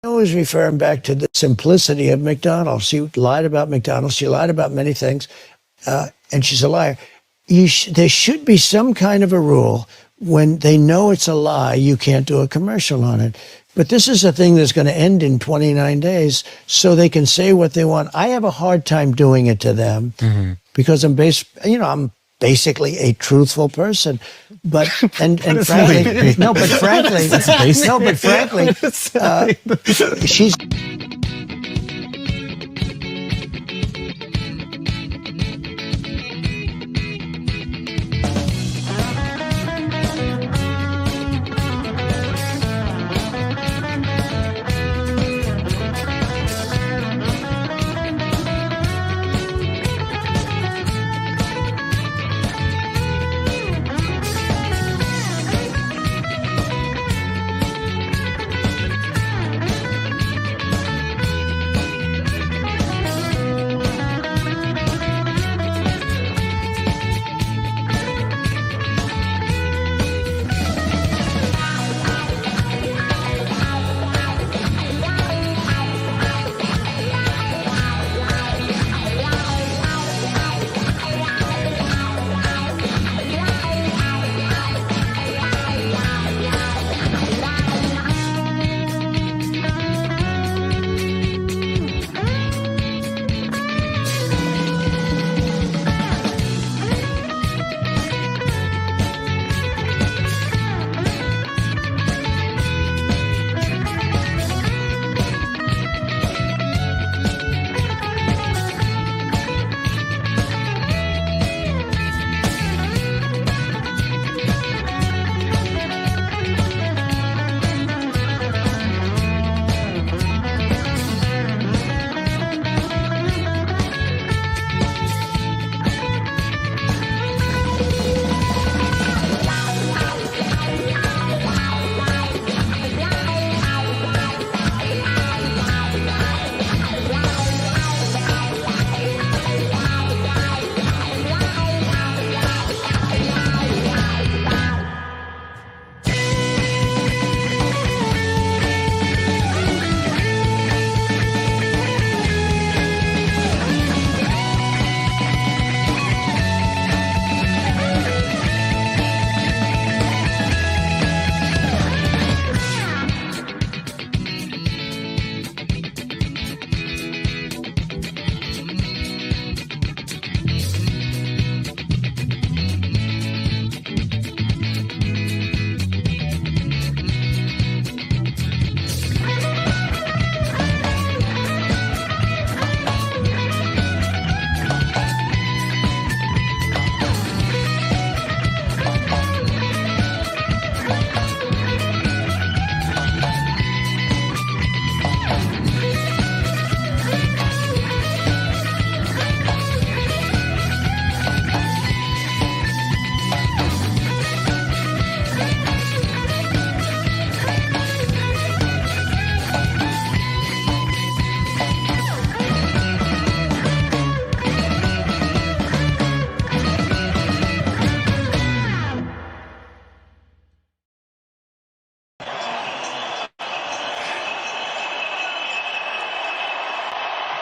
always referring back to the simplicity of McDonald. She lied about McDonald's. She lied about many things, and she's a liar. There should be some kind of a rule when they know it's a lie, you can't do a commercial on it. But this is a thing that's going to end in 29 days, so they can say what they want. I have a hard time doing it to them because I'm basically a truthful person. But frankly, she's.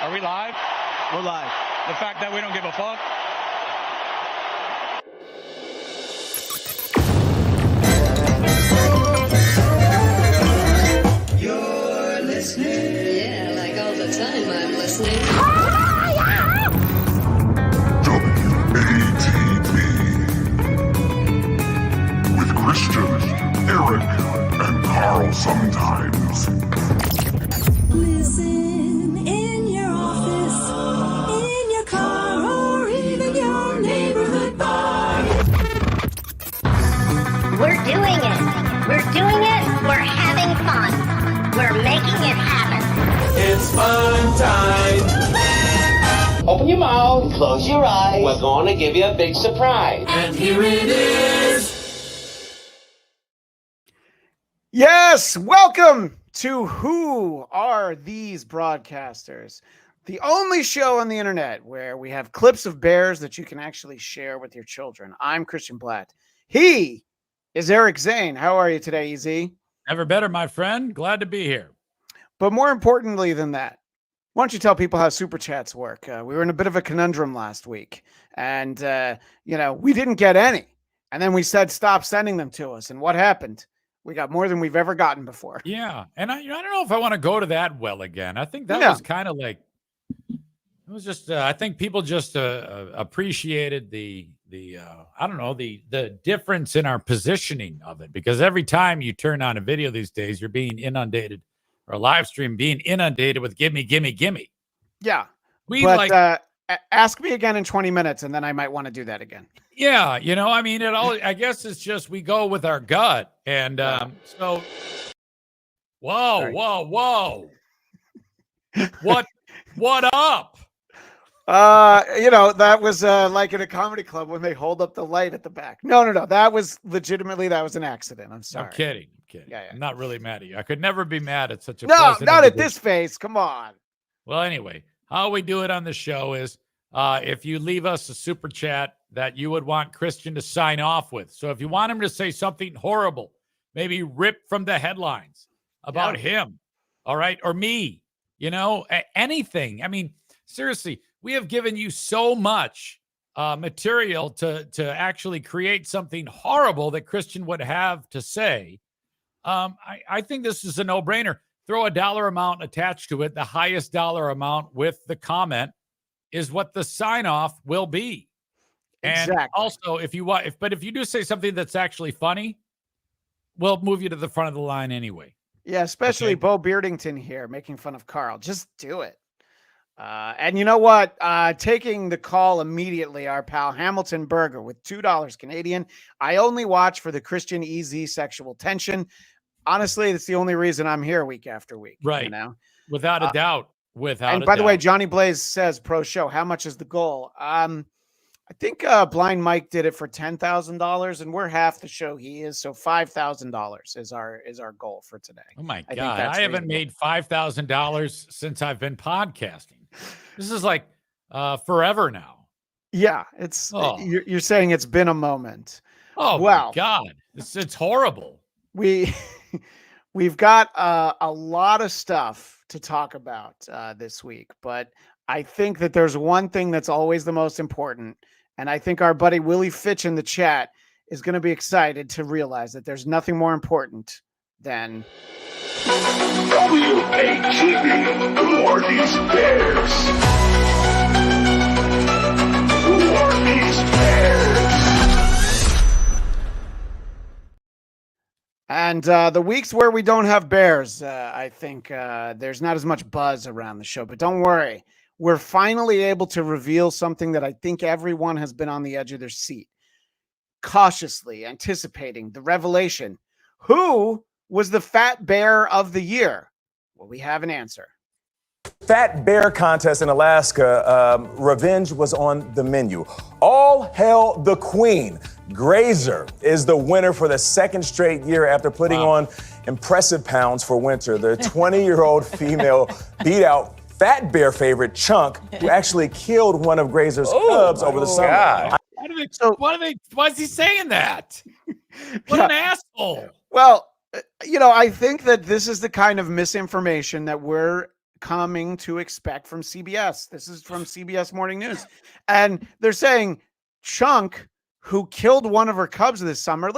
Are we live? We're live. The fact that we don't give a fuck. You're listening. Yeah, like all the time I'm listening. WATB with Christian, Eric, and Carl sometimes. Listen in your office, in your car, or even your neighborhood bar. We're doing it. We're doing it. We're having fun. We're making it happen. It's fun time. Open your mouth, close your eyes. We're going to give you a big surprise. And here it is. Yes, welcome to Who Are These Broadcasters? The only show on the internet where we have clips of bears that you can actually share with your children. I'm Christian Blatt. He is Eric Zane. How are you today, EZ? Never better, my friend. Glad to be here. But more importantly than that, why don't you tell people how super chats work? We were in a bit of a conundrum last week, and we didn't get any. And then we said stop sending them to us. And what happened? We got more than we've ever gotten before. Yeah, and I don't know if I want to go to that well again. I think that was kind of like it was just. I think people just appreciated the I don't know the difference in our positioning of it, because every time you turn on a video these days, you're being inundated, or a live stream being inundated with gimme, gimme, gimme. Yeah, but ask me again in 20 minutes, and then I might want to do that again. Yeah, I mean, I guess it's just we go with our gut, and so. Whoa! What up? That was like in a comedy club when they hold up the light at the back. No. That was an accident. I'm sorry. I'm kidding. Yeah. I'm not really mad at you. I could never be mad at such a not at this face. Come on. Well, anyway, how we do it on the show is if you leave us a super chat that you would want Christian to sign off with. So if you want him to say something horrible, maybe ripped from the headlines about him, all right, or me, anything. I mean, seriously, we have given you so much material to actually create something horrible that Christian would have to say. I think this is a no-brainer. Throw a dollar amount attached to it. The highest dollar amount with the comment is what the sign-off will be. And also, if you do say something that's actually funny, we'll move you to the front of the line anyway. Yeah, especially Bo Beardington here making fun of Carl. Just do it. And you know what? Taking the call immediately, our pal Hamilton Berger with $2 Canadian. I only watch for the Christian EZ sexual tension. Honestly, that's the only reason I'm here week after week. Right. Without a doubt. And by the way, Johnny Blaze says pro show. How much is the goal? I think Blind Mike did it for $10,000, and we're half the show he is, so $5,000 is our goal for today. Oh my God, I haven't made $5,000 since I've been podcasting. This is like forever now. Yeah, you're saying it's been a moment. Oh my God, it's horrible. We've got a lot of stuff to talk about this week, but I think that there's one thing that's always the most important. And I think our buddy Willie Fitch in the chat is going to be excited to realize that there's nothing more important than WATV. Who are these bears? Who are these bears? And the weeks where we don't have bears, I think there's not as much buzz around the show. But don't worry. We're finally able to reveal something that I think everyone has been on the edge of their seat, cautiously anticipating the revelation. Who was the Fat Bear of the year? Well, we have an answer. Fat Bear contest in Alaska. Revenge was on the menu. All hail the queen. Grazer is the winner for the second straight year after putting on impressive pounds for winter. The 20-year-old female beat out Fat Bear favorite Chunk, who actually killed one of Grazer's cubs over the summer. God. Why is he saying that? What an asshole. Well, I think that this is the kind of misinformation that we're coming to expect from CBS. This is from CBS Morning News. And they're saying Chunk, who killed one of her cubs this summer,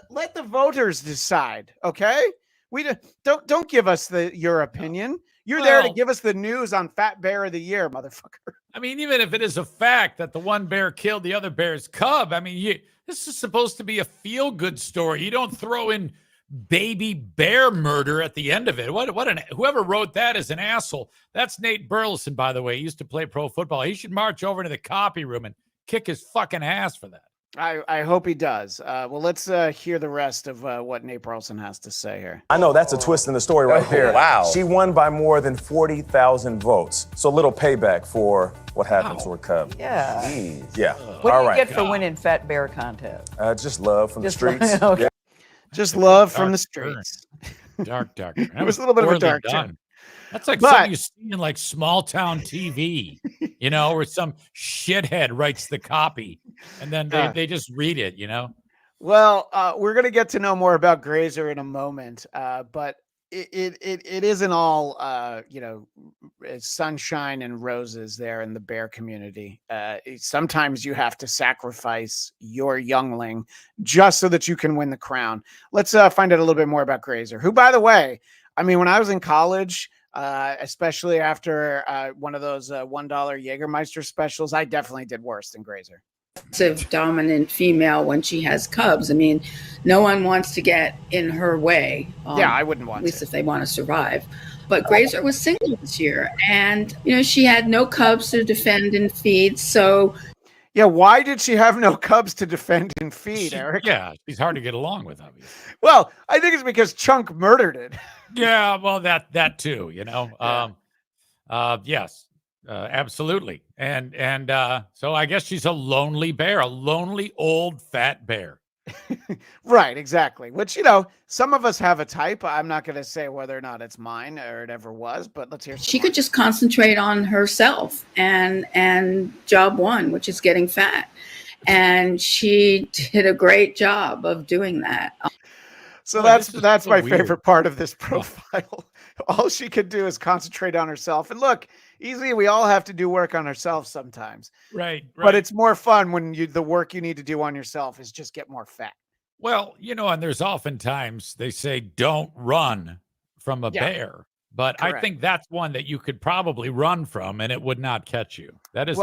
let the voters decide, okay? We don't give us your opinion. You're there to give us the news on Fat Bear of the Year, motherfucker. I mean, even if it is a fact that the one bear killed the other bear's cub, I mean, this is supposed to be a feel-good story. You don't throw in baby bear murder at the end of it. Whoever wrote that is an asshole. That's Nate Burleson, by the way. He used to play pro football. He should march over to the copy room and kick his fucking ass for that. I hope he does. Well, let's hear the rest of what Nate Burleson has to say here. I know that's a twist in the story right there. Wow. She won by more than 40,000 votes. So a little payback for what happened to her cub. Yeah. Jeez. Yeah. What do you get for winning Fat Bear contest? Just love from the streets. Okay. Yeah. Just love from the streets. Dark. It was a little bit of a dark turn. That's like something you see in like small town TV, where some shithead writes the copy and then they just read it, Well, we're going to get to know more about Grazer in a moment. But it isn't all sunshine and roses there in the bear community. Sometimes you have to sacrifice your youngling just so that you can win the crown. Let's find out a little bit more about Grazer, who, by the way, I mean, when I was in college, especially after one of those $1 Jägermeister specials, I definitely did worse than Grazer. Dominant female when she has cubs. I mean, no one wants to get in her way. Yeah, I wouldn't want at least to. if they want to survive. But Grazer was single this year, and she had no cubs to defend and feed. So, yeah, why did she have no cubs to defend and feed, Eric? Yeah, she's hard to get along with, obviously. Well, I think it's because Chunk murdered it. Yeah, well, that too. Yes. Absolutely. And so I guess she's a lonely bear, a lonely old fat bear. Right, exactly. Which, some of us have a type. I'm not going to say whether or not it's mine or it ever was, but let's hear. She could just concentrate on herself and job one, which is getting fat. And she did a great job of doing that. So that's my favorite part of this profile. All she could do is concentrate on herself. And look, easily we all have to do work on ourselves sometimes. Right. But it's more fun when the work you need to do on yourself is just get more fat. Well, and there's oftentimes they say don't run from a bear. But correct. I think that's one that you could probably run from and it would not catch you. That is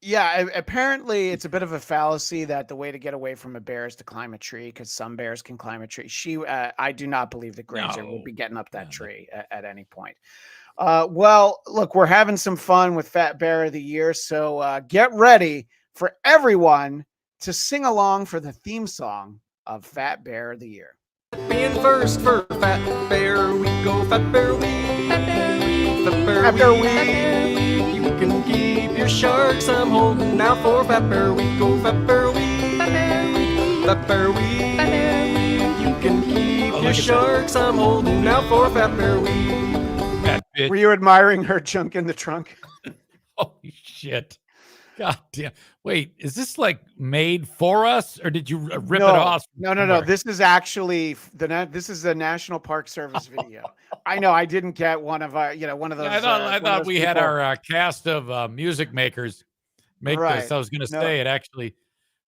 yeah, apparently it's a bit of a fallacy that the way to get away from a bear is to climb a tree, because some bears can climb a tree. I do not believe that Grazer will be getting up that tree at any point. Well, look, we're having some fun with Fat Bear of the Year, so get ready for everyone to sing along for the theme song of Fat Bear of the Year. Being first for Fat Bear, we go Fat Bear Week. Fat Bear Week. You can keep your sharks. I'm holding out for Fat Bear Week. Go Fat Bear Week. Fat Bear Week. You can keep your sharks. I'm holding out for Fat Bear Week. Were you admiring her junk in the trunk? Holy shit. God damn. Wait, is this like made for us or did you rip it off? No. This is actually this is a National Park Service video. I know I didn't get one of our, one of those. I thought we had our cast of music makers make this. I was going to say it actually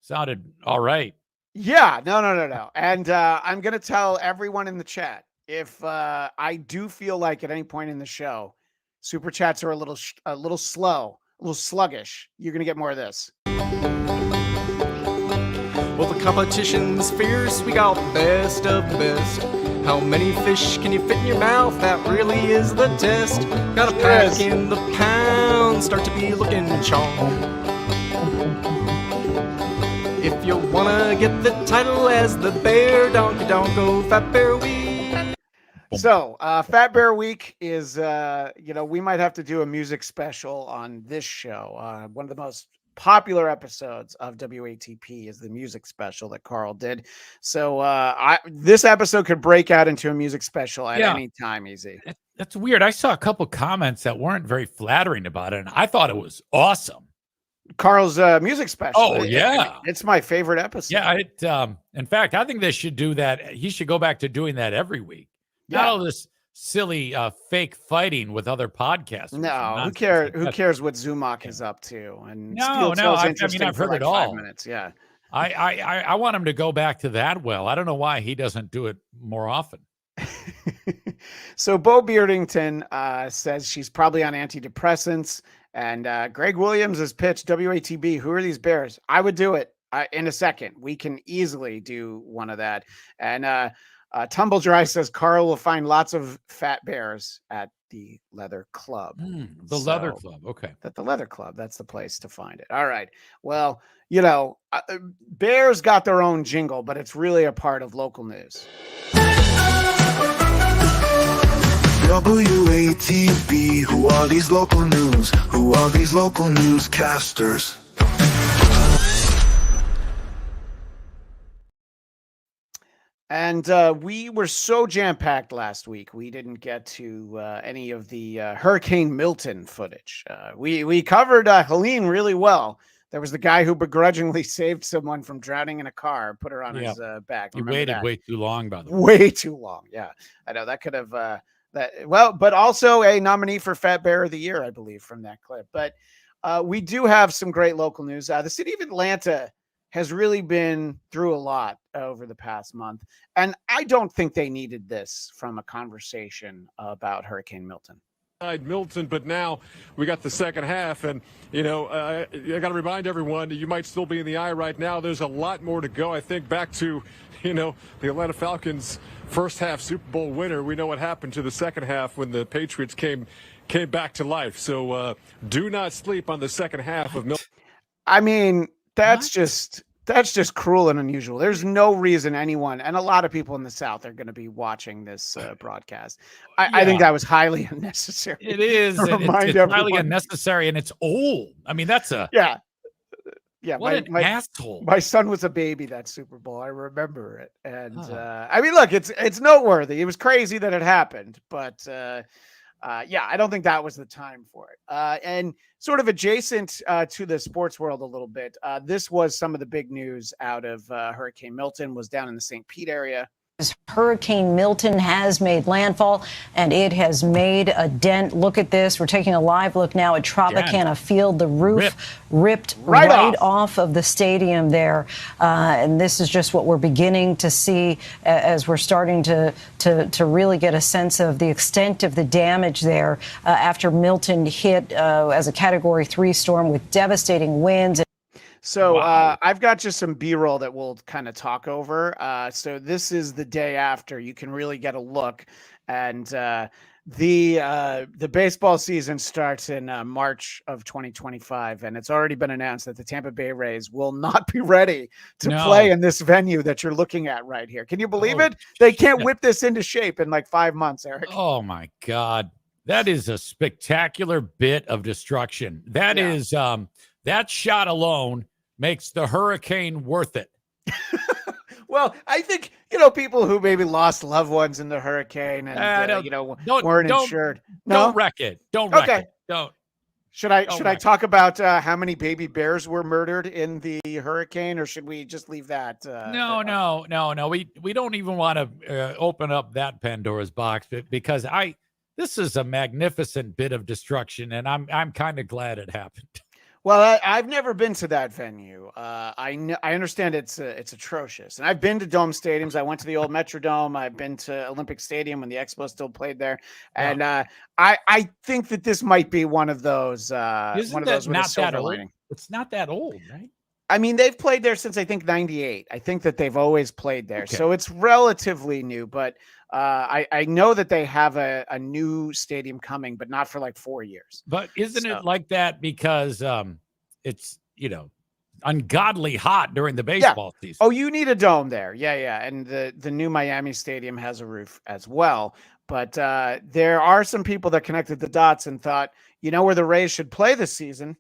sounded all right. Yeah, no. And I'm going to tell everyone in the chat, if I do feel like at any point in the show, super chats are a little slow, a little sluggish, you're going to get more of this. Well, the competition's fierce. We got the best of the best. How many fish can you fit in your mouth? That really is the test. Got a pack in the pound, start to be looking chonk. If you wanna get the title as the Bear Donkey, don't go Fat Bear Week. So, Fat Bear Week is, we might have to do a music special on this show. One of the most popular episodes of WATP is the music special that Carl did. So this episode could break out into a music special at any time, easy. That's weird. I saw a couple comments that weren't very flattering about it, and I thought it was awesome. Carl's music special. Oh, yeah. It's my favorite episode. Yeah. In fact, I think they should do that. He should go back to doing that every week. Not all this silly fake fighting with other podcasts. No, who cares what Zumach is up to? And no, I mean, I've heard it all. 5 minutes, yeah. I want him to go back to that well. I don't know why he doesn't do it more often. So Bo Beardington says she's probably on antidepressants, and Greg Williams has pitched WATB. Who are these bears? I would do it in a second. We can easily do one of that. And Tumble Dry says Carl will find lots of fat bears at the Leather Club. Leather Club. Okay. At the Leather Club. That's the place to find it. All right. Well, bears got their own jingle, but it's really a part of local news. WATB, who are these local news? Who are these local newscasters? And we were so jam-packed last week, we didn't get to any of the Hurricane Milton footage. We covered Helene really well, There was the guy who begrudgingly saved someone from drowning in a car, put her on his back. He Remember waited that? way too long, by the way. Way too long. Yeah, I know that could have but also a nominee for Fat Bear of the Year, I believe, from that clip. But we do have some great local news. The city of Atlanta has really been through a lot over the past month, and I don't think they needed this from a conversation about Hurricane Milton. Milton, but now we got the second half, and I got to remind everyone that you might still be in the eye right now. There's a lot more to go. I think back to the Atlanta Falcons first half Super Bowl winner. We know what happened to the second half when the Patriots came back to life. So do not sleep on the second half of Milton. I mean, that's just cruel and unusual. There's no reason anyone, and a lot of people in the South are going to be watching this broadcast. I think that was highly unnecessary. It is. It's highly unnecessary, and it's old. I mean, that's a yeah. What an asshole. My son was a baby that Super Bowl. I remember it, and I mean, look, it's noteworthy. It was crazy that it happened, but I don't think that was the time for it. And sort of adjacent to the sports world a little bit, this was some of the big news out of Hurricane Milton. Was down in the St. Pete area. Hurricane Milton has made landfall, and it has made a dent. Look at this. We're taking a live look now at Tropicana Field. The roof ripped right off of the stadium there. And this is just what we're beginning to see as we're starting to really get a sense of the extent of the damage there after Milton hit as a Category 3 storm with devastating winds. So I've got just some B-roll that we'll kind of talk over. So this is the day after. You can really get a look. And the baseball season starts in March of 2025. And it's already been announced that the Tampa Bay Rays will not be ready to play in this venue that you're looking at right here. Can you believe it? They can't whip this into shape in like 5 months, Eric. Oh, my God. That is a spectacular bit of destruction. That is that shot alone makes the hurricane worth it. Well, I think, people who maybe lost loved ones in the hurricane and, weren't insured. No? Don't wreck it. Don't wreck it. Don't. Should I talk about how many baby bears were murdered in the hurricane, or should we just leave that? No. We don't even want to open up that Pandora's box because this is a magnificent bit of destruction, and I'm kind of glad it happened. Well, I've never been to that venue. I understand it's atrocious, and I've been to dome stadiums. I went to the old Metrodome. I've been to Olympic Stadium when the Expos still played there, and I think that this might be one of those. One of those with a silver lining. It's not that old, right? I mean, they've played there since I think '98. I think that they've always played there, so it's relatively new. But I know that they have a new stadium coming, but not for like 4 years. But isn't it like that because it's ungodly hot during the baseball season? Oh, you need a dome there, yeah. And the new Miami stadium has a roof as well. But there are some people that connected the dots and thought, where the Rays should play this season?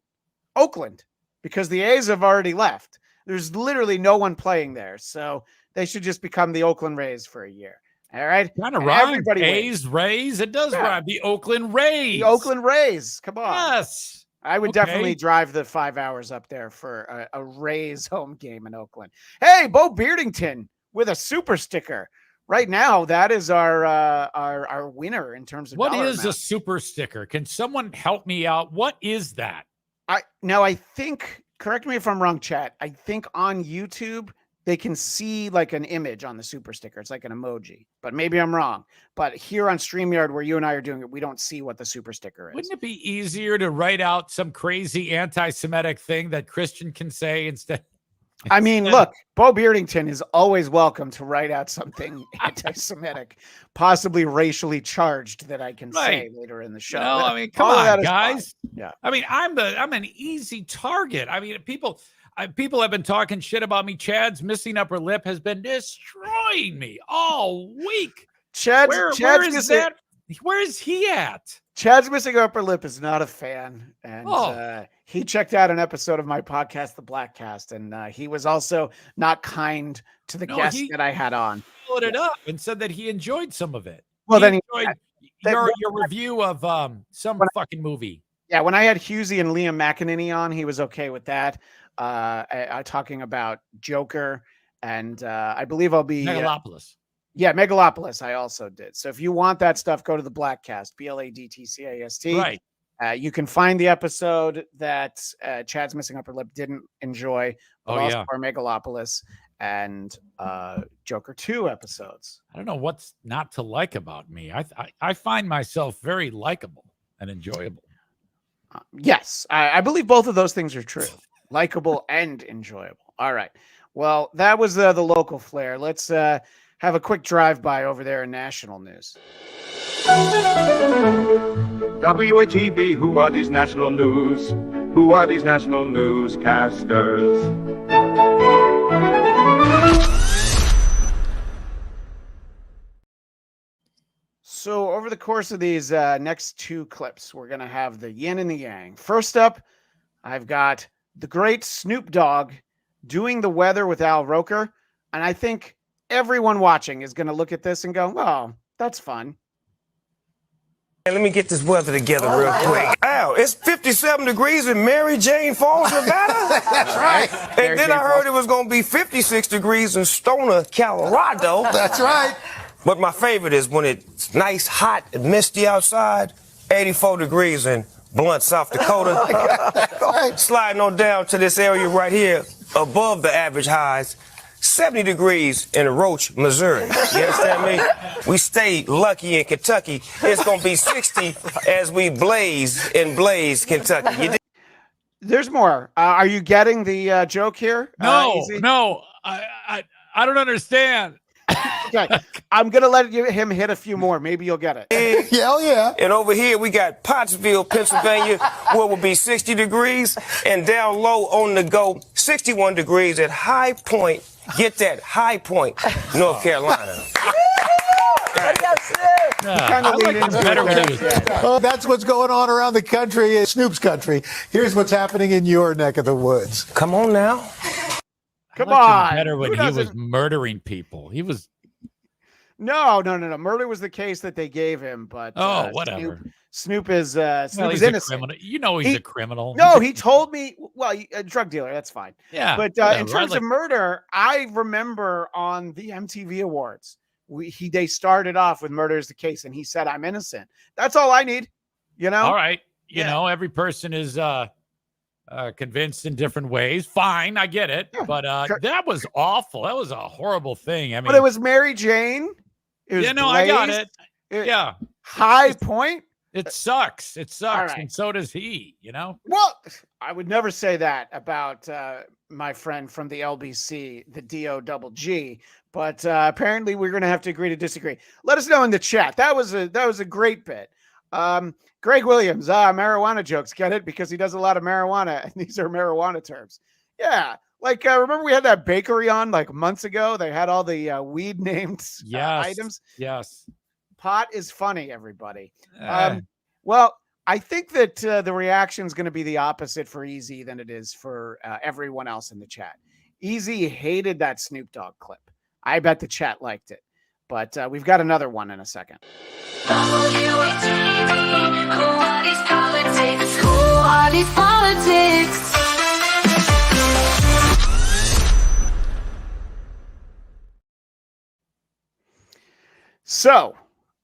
Oakland, because the A's have already left. There's literally no one playing there, so they should just become the Oakland Rays for a year. All right. Kind of rhyme. A's, Rays. It does rhyme. The Oakland Rays. The Oakland Rays. Come on. Yes. I would definitely drive the 5 hours up there for a Rays home game in Oakland. Hey, Bo Beardington with a super sticker. Right now, that is our winner in terms of what dollar is amount. A super sticker? Can someone help me out? What is that? I think, correct me if I'm wrong, chat. I think on YouTube, they can see like an image on the super sticker. It's like an emoji, but maybe I'm wrong. But here on StreamYard, where you and I are doing it, we don't see what the super sticker is. Wouldn't it be easier to write out some crazy anti-Semitic thing that Christian can say instead? I mean, look, Bo Beardington is always welcome to write out something anti-Semitic, possibly racially charged that I can say later in the show. I mean, come on, guys. Yeah. I mean, I'm an easy target. I mean, people have been talking shit about me. Chad's missing upper lip has been destroying me all week. Where is he at? Chad's missing upper lip is not a fan, and he checked out an episode of my podcast, The Black Cast, and he was also not kind to the guest that I had on. Followed it up and said that he enjoyed some of it. Well, he enjoyed your review of some fucking movie. Yeah, when I had Husey and Liam McEnany on, he was okay with that. Talking about Joker, and I believe I'll be Megalopolis. Yeah, Megalopolis. I also did. So if you want that stuff, go to the Blackcast, BLADTCAST. Right. You can find the episode that Chad's Missing Upper Lip didn't enjoy, but also our Megalopolis and Joker 2 episodes. I don't know what's not to like about me. I find myself very likable and enjoyable. Yes, I believe both of those things are true. Likable and enjoyable. All right. Well, that was the local flair. Let's have a quick drive-by over there in national news. WATB, who are these national news? Who are these national newscasters? So over the course of these next two clips, we're going to have the yin and the yang. First up, I've got the great Snoop Dogg doing the weather with Al Roker. And I think everyone watching is going to look at this and go, oh, that's fun. And let me get this weather together real quick. Al, it's 57 degrees in Mary Jane Falls, Nevada. That's right. And then I heard it was going to be 56 degrees in Stoner, Colorado. That's right. But my favorite is when it's nice, hot, and misty outside, 84 degrees in Blunt, South Dakota. Sliding on down to this area right here, above the average highs, 70 degrees in Roach, Missouri. You understand me? We stay lucky in Kentucky. It's going to be 60 as we blaze in Blaze, Kentucky. There's more. Are you getting the joke here? No, I don't understand. Okay, I'm going to let him hit a few more. Maybe you'll get it. Hell yeah. And over here, we got Pottsville, Pennsylvania, where it will be 60 degrees. And down low on the go, 61 degrees at High Point. Get that, High Point, North Carolina. Well, that's what's going on around the country, Snoop's country. Here's what's happening in your neck of the woods. Come on now. Come on. Better when he was murdering people. He was. No. Murder was the case that they gave him, but whatever. Snoop is he's innocent. a criminal. You know he's a criminal. No, he told me. Well, a drug dealer. That's fine. Yeah, but in terms of murder, I remember on the MTV Awards, they started off with "Murder is the Case," and he said, "I'm innocent." That's all I need. You know. All right. You know, every person is convinced in different ways. Fine, I get it. Yeah. But that was awful. That was a horrible thing. I mean, but it was Mary Jane. It was I got it. Yeah. High Point. It sucks. It sucks. Right. And so does he, you know? Well, I would never say that about my friend from the LBC, the DOGG, but apparently we're going to have to agree to disagree. Let us know in the chat. That was a great bit. Greg Williams, marijuana jokes. Get it? Because he does a lot of marijuana, and these are marijuana terms. Yeah. Like, remember we had that bakery on like months ago? They had all the weed named items. Yes. Pot is funny, everybody. Well, I think that the reaction is going to be the opposite for Easy than it is for everyone else in the chat. Easy hated that Snoop Dogg clip. I bet the chat liked it. But we've got another one in a second. Who are these politics? Who are these politics? So,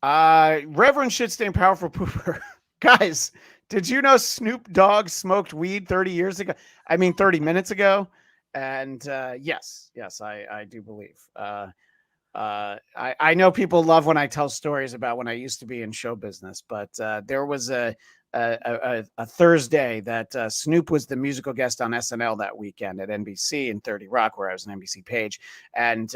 Reverend Shitstain Powerful Pooper. Guys, did you know Snoop Dogg smoked weed 30 years ago? I mean, 30 minutes ago. And yes, I do believe. I know people love when I tell stories about when I used to be in show business, but there was a Thursday that Snoop was the musical guest on SNL that weekend at NBC in 30 Rock, where I was an NBC page. And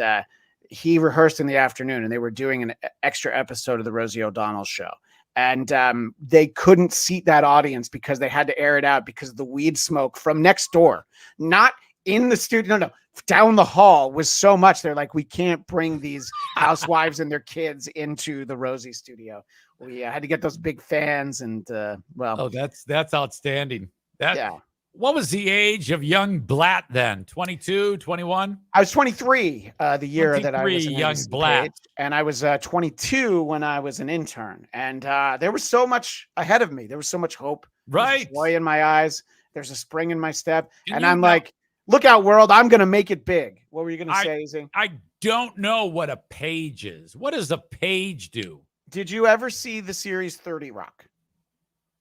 he rehearsed in the afternoon, and they were doing an extra episode of the Rosie O'Donnell show. And they couldn't seat that audience because they had to air it out because of the weed smoke from next door, not in the studio. No, down the hall was so much. They're like, we can't bring these housewives and their kids into the Rosie studio. We had to get those big fans. And that's outstanding. What was the age of young Blatt then? 22, 21? I was 23 the year that I was an young NBC Blatt. page, and I was 22 when I was an intern. And there was so much ahead of me. There was so much hope Right. There's joy in my eyes. There's a spring in my step. And I'm like, look out, world. I'm going to make it big. What were you going to say, Izzy? I don't know what a page is. What does a page do? Did you ever see the series 30 Rock?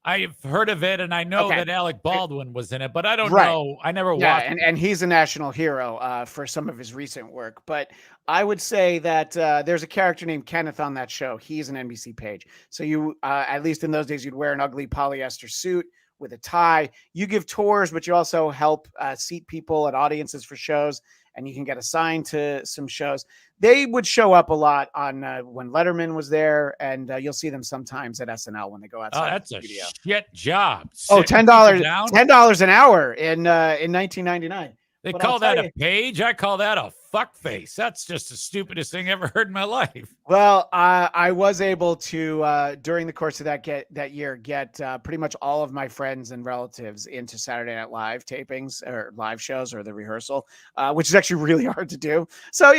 I've heard of it, and I know that Alec Baldwin was in it, but I don't know. I never watched it. And he's a national hero for some of his recent work. But I would say that there's a character named Kenneth on that show. He's an NBC page. So you, at least in those days, you'd wear an ugly polyester suit with a tie. You give tours, but you also help seat people at audiences for shows, and you can get assigned to some shows. They would show up a lot on when Letterman was there, and you'll see them sometimes at SNL when they go outside. Oh, that's a shit job. Oh, $10 an hour in 1999. They call that a page. I call that a fuck face. That's just the stupidest thing I ever heard in my life. Well, I was able to during the course of that year get pretty much all of my friends and relatives into Saturday Night Live tapings or live shows or the rehearsal, which is actually really hard to do. So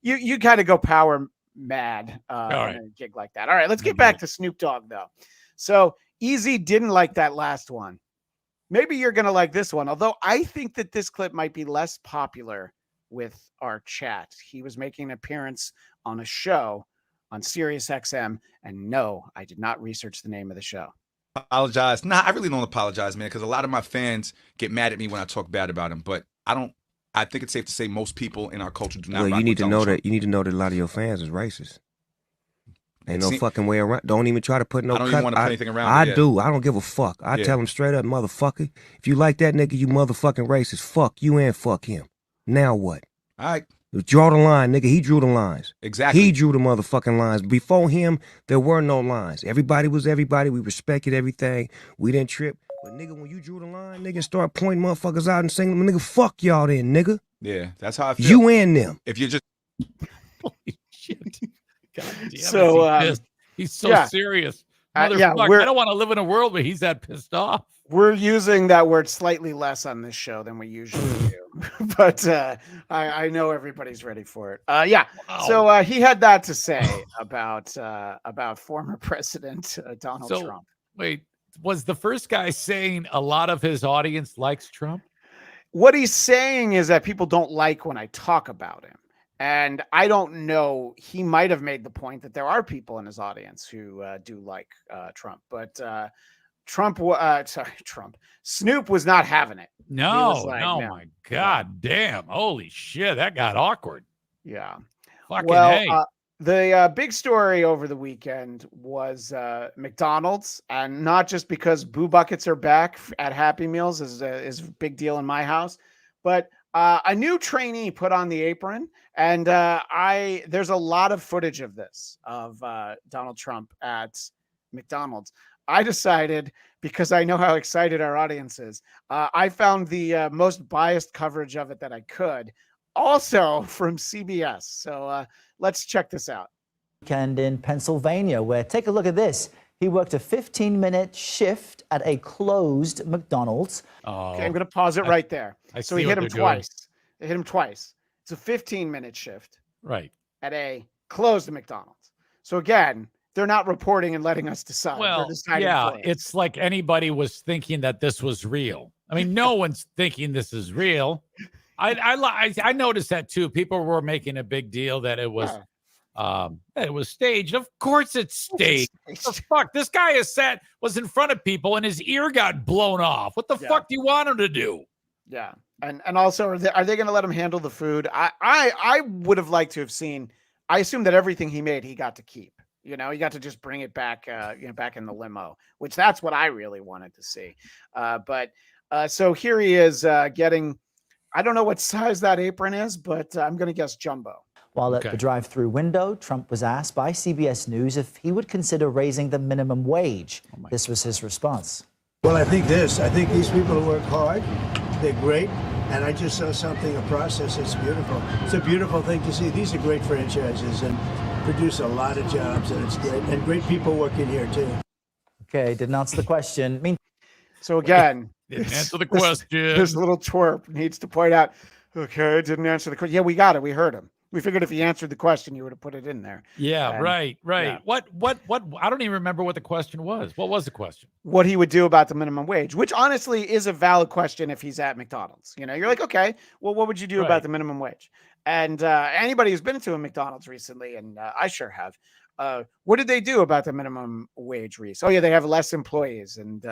you kind of go power mad in a gig like that. All right, let's get back to Snoop Dogg though. So Easy didn't like that last one. Maybe you're going to like this one, although I think that this clip might be less popular with our chat. He was making an appearance on a show on Sirius XM, and no, I did not research the name of the show. Apologize. Nah, I really don't apologize, man, because a lot of my fans get mad at me when I talk bad about him, but I think it's safe to say most people in our culture do not. Well, you need to know that. You need to know that a lot of your fans is racist. Ain't no fucking way around. Don't even try to put no. I don't even want to put anything around. I do. I don't give a fuck. I tell him straight up, motherfucker. If you like that nigga, you motherfucking racist. Fuck you and fuck him. Now what? All right. Draw the line, nigga. He drew the lines. Exactly. He drew the motherfucking lines. Before him, there were no lines. Everybody was everybody. We respected everything. We didn't trip. But nigga, when you drew the line, nigga, start pointing motherfuckers out and saying, nigga, fuck y'all then, nigga. Yeah, that's how I feel. You and them. If you just. Holy shit. God damn So he's so serious. Motherfucker, I don't want to live in a world where he's that pissed off. We're using that word slightly less on this show than we usually do, but I know everybody's ready for it. Wow. So he had that to say about former President Donald Trump. Wait, was the first guy saying a lot of his audience likes Trump? What he's saying is that people don't like when I talk about him. And I don't know, he might have made the point that there are people in his audience who do like Trump, but Snoop was not having it. No, my God damn. Holy shit, that got awkward. Yeah. Fucking hey. The big story over the weekend was McDonald's, and not just because Boo Buckets are back at Happy Meals is a big deal in my house, but a new trainee put on the apron, and there's a lot of footage of this, of Donald Trump at McDonald's. I decided, because I know how excited our audience is, I found the most biased coverage of it that I could, also from CBS. So let's check this out. Weekend in Pennsylvania, where, take a look at this. He worked a 15-minute shift at a closed McDonald's. Okay, I'm going to pause it right there. So he hit him twice. They hit him twice. It's a 15-minute shift. Right. At a closed McDonald's. So again, they're not reporting and letting us decide. Well, it's like anybody was thinking that this was real. I mean, no one's thinking this is real. I noticed that too. People were making a big deal that it was staged. Of course it's staged. What the fuck? This guy was in front of people and his ear got blown off. What the fuck do you want him to do? Yeah. And also, are they going to let him handle the food? I would have liked to have seen. I assume that everything he made, he got to keep. You know, he got to just bring it back, back in the limo, which that's what I really wanted to see. So here he is getting, I don't know what size that apron is, but I'm going to guess jumbo. While at the drive-through window, Trump was asked by CBS News if he would consider raising the minimum wage. This was his response. Well, I think these people work hard. They're great. And I just saw a process that's beautiful. It's a beautiful thing to see. These are great franchises and produce a lot of jobs, and it's great. And great people working here, too. Okay, didn't answer the question. So again, didn't answer the question. This little twerp needs to point out, okay, didn't answer the question. Yeah, we got it. We heard him. We figured if he answered the question, you would have put it in there. Yeah, And, right. yeah. What? I don't even remember what the question was. What was the question? What he would do about the minimum wage, which honestly is a valid question if he's at McDonald's. You know, you're like, okay, well, what would you do about the minimum wage? And anybody who's been to a McDonald's recently, and I sure have, what did they do about the minimum wage, Reese? Oh yeah, they have less employees and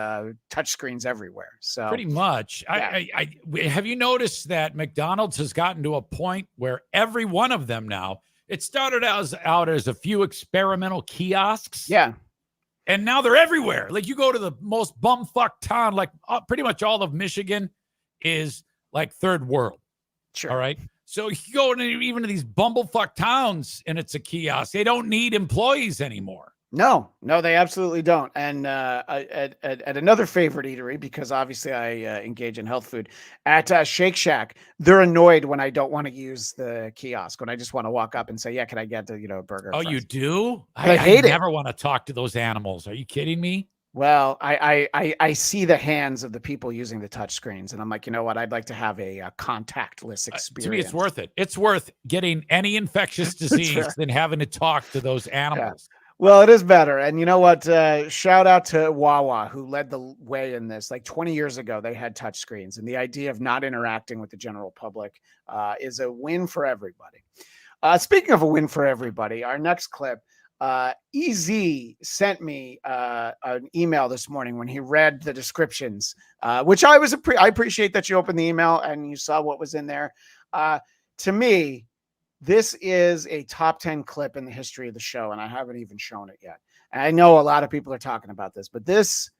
touch screens everywhere. So pretty much. Yeah. Have you noticed that McDonald's has gotten to a point where every one of them now, it started out as a few experimental kiosks. Yeah. And now they're everywhere. Like you go to the most bumfuck town, like pretty much all of Michigan is like third world. Sure. All right. So you go even to these bumblefuck towns and it's a kiosk. They don't need employees anymore. No, they absolutely don't. And at another favorite eatery, because obviously I engage in health food, at Shake Shack, they're annoyed when I don't want to use the kiosk, when I just want to walk up and say, yeah, can I get a burger? Oh, you do? I hate it. I never want to talk to those animals. Are you kidding me? Well, I see the hands of the people using the touch screens, and I'm like, you know what? I'd like to have a contactless experience. To me, it's worth it. It's worth getting any infectious disease than having to talk to those animals. Yeah. Well, it is better. And you know what? Shout out to Wawa, who led the way in this. Like 20 years ago, they had touch screens, and the idea of not interacting with the general public is a win for everybody. Speaking of a win for everybody, our next clip, EZ sent me an email this morning when he read the descriptions, which I appreciate that you opened the email and you saw what was in there. To me, this is a top 10 clip in the history of the show, and I haven't even shown it yet. And I know a lot of people are talking about this, but this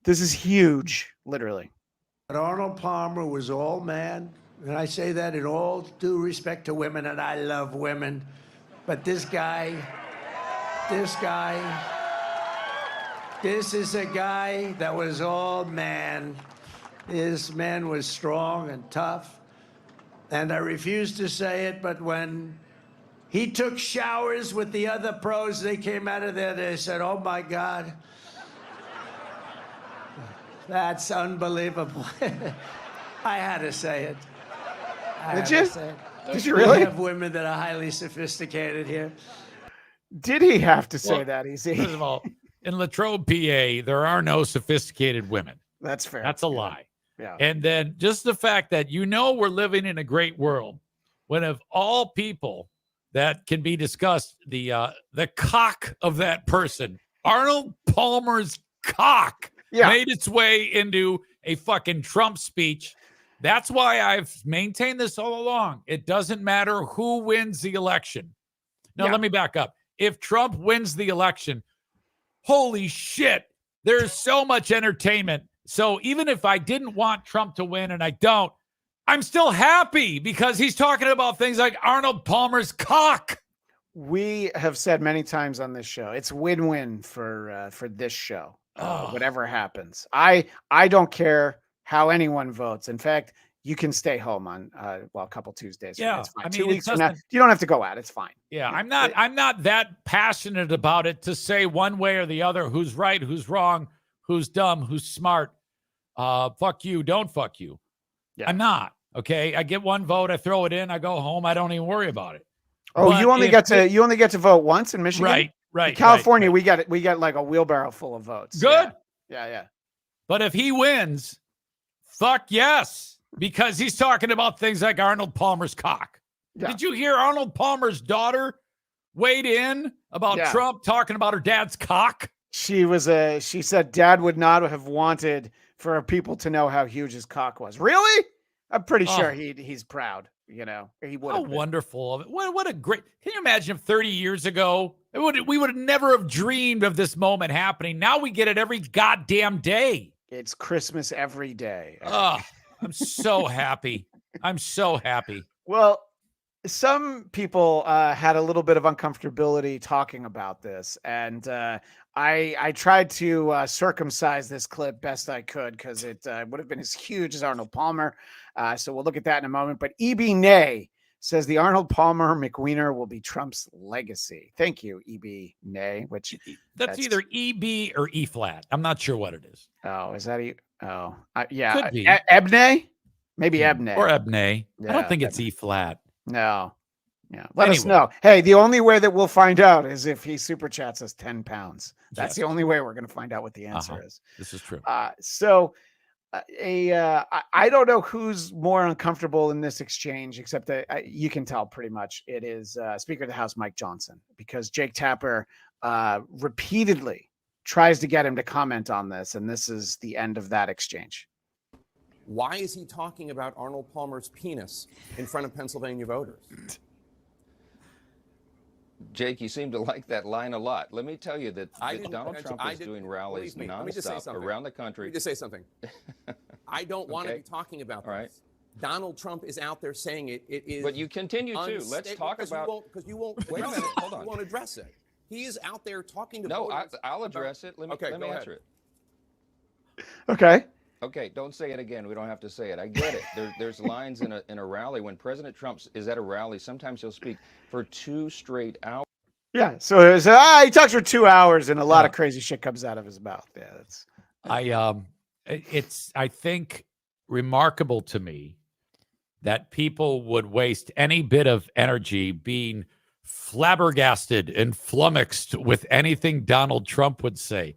is huge, literally. But Arnold Palmer was all man, and I say that in all due respect to women, and I love women. But this is a guy that was all man. This man was strong and tough. And I refuse to say it, but when he took showers with the other pros, they came out of there, they said, oh my God, that's unbelievable. I had to say it. Did you? Did you We really? have women that are highly sophisticated here. Did he have to say that, Easy? First of all, in Latrobe, PA, there are no sophisticated women. That's fair. That's a lie. Yeah. And then just the fact that we're living in a great world when of all people that can be discussed, the cock of that person, Arnold Palmer's cock, made its way into a fucking Trump speech. That's why I've maintained this all along. It doesn't matter who wins the election. Now, let me back up. If Trump wins the election, holy shit, there's so much entertainment. So even if I didn't want Trump to win, and I don't, I'm still happy because he's talking about things like Arnold Palmer's cock. We have said many times on this show, it's win-win for this show. Whatever happens, I don't care how anyone votes. In fact, you can stay home on a couple Tuesdays. Yeah, it's fine. I mean, 2 weeks from now, you don't have to go out. It's fine. Yeah, I'm not that passionate about it to say one way or the other who's right, who's wrong, who's dumb, who's smart. Fuck you, don't fuck you. Yeah. I'm not. Okay, I get one vote, I throw it in, I go home, I don't even worry about it. Oh, But you only get to vote once in Michigan, right? In California, we get like a wheelbarrow full of votes. Good. Yeah. But if he wins, fuck yes, because he's talking about things like Arnold Palmer's cock. Yeah. Did you hear Arnold Palmer's daughter weighed in about Trump talking about her dad's cock? She said Dad would not have wanted for people to know how huge his cock was. Really? I'm pretty sure he's proud. You know, he would. How wonderful of it! What a great! Can you imagine if 30 years ago we would have never have dreamed of this moment happening? Now we get it every goddamn day. It's Christmas every day. Oh, I'm so happy. I'm so happy. Well, some people had a little bit of uncomfortability talking about this, and I tried to circumcise this clip best I could because it would have been as huge as Arnold Palmer. So we'll look at that in a moment. But E.B. Nay says the Arnold Palmer McWiener will be Trump's legacy. Thank you, E.B. Nay. Which that's either E.B. or E flat. I'm not sure what it is. Oh, is that yeah, could be Ebnay? Maybe Ebnay or Ebnay. Yeah, I don't think it's E flat. No, Yeah. Let us know. Hey, the only way that we'll find out is if he super chats us 10 pounds. That's the only way we're going to find out what the answer is. This is true. I don't know who's more uncomfortable in this exchange, except that you can tell pretty much it is Speaker of the House Mike Johnson, because Jake Tapper repeatedly tries to get him to comment on this, and this is the end of that exchange. Why is he talking about Arnold Palmer's penis in front of Pennsylvania voters? Jake, you seem to like that line a lot. Let me tell you that Donald Trump is doing rallies nonstop around the country. Let me just say something. I don't want to be talking about this. Right. Donald Trump is out there saying it. It is. But you continue to. Let's talk about. Because you won't. Wait a minute. Hold on. You won't address it. He is out there talking to. No, I'll address it. Let me answer it. Okay. Okay, don't say it again. We don't have to say it. I get it. There's lines in a rally. When President Trump is at a rally, sometimes he'll speak for 2 straight hours. Yeah, so he talks for 2 hours, and a lot of crazy shit comes out of his mouth. Yeah, that's. It's I think remarkable to me that people would waste any bit of energy being flabbergasted and flummoxed with anything Donald Trump would say.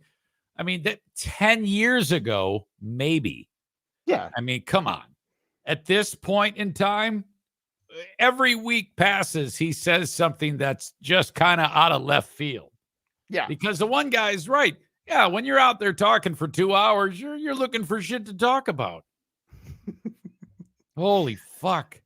I mean, that 10 years ago, maybe. Yeah. I mean, come on. At this point in time, every week passes, he says something that's just kind of out of left field. Yeah. Because the one guy's right. Yeah, when you're out there talking for 2 hours, you're looking for shit to talk about. Holy fuck.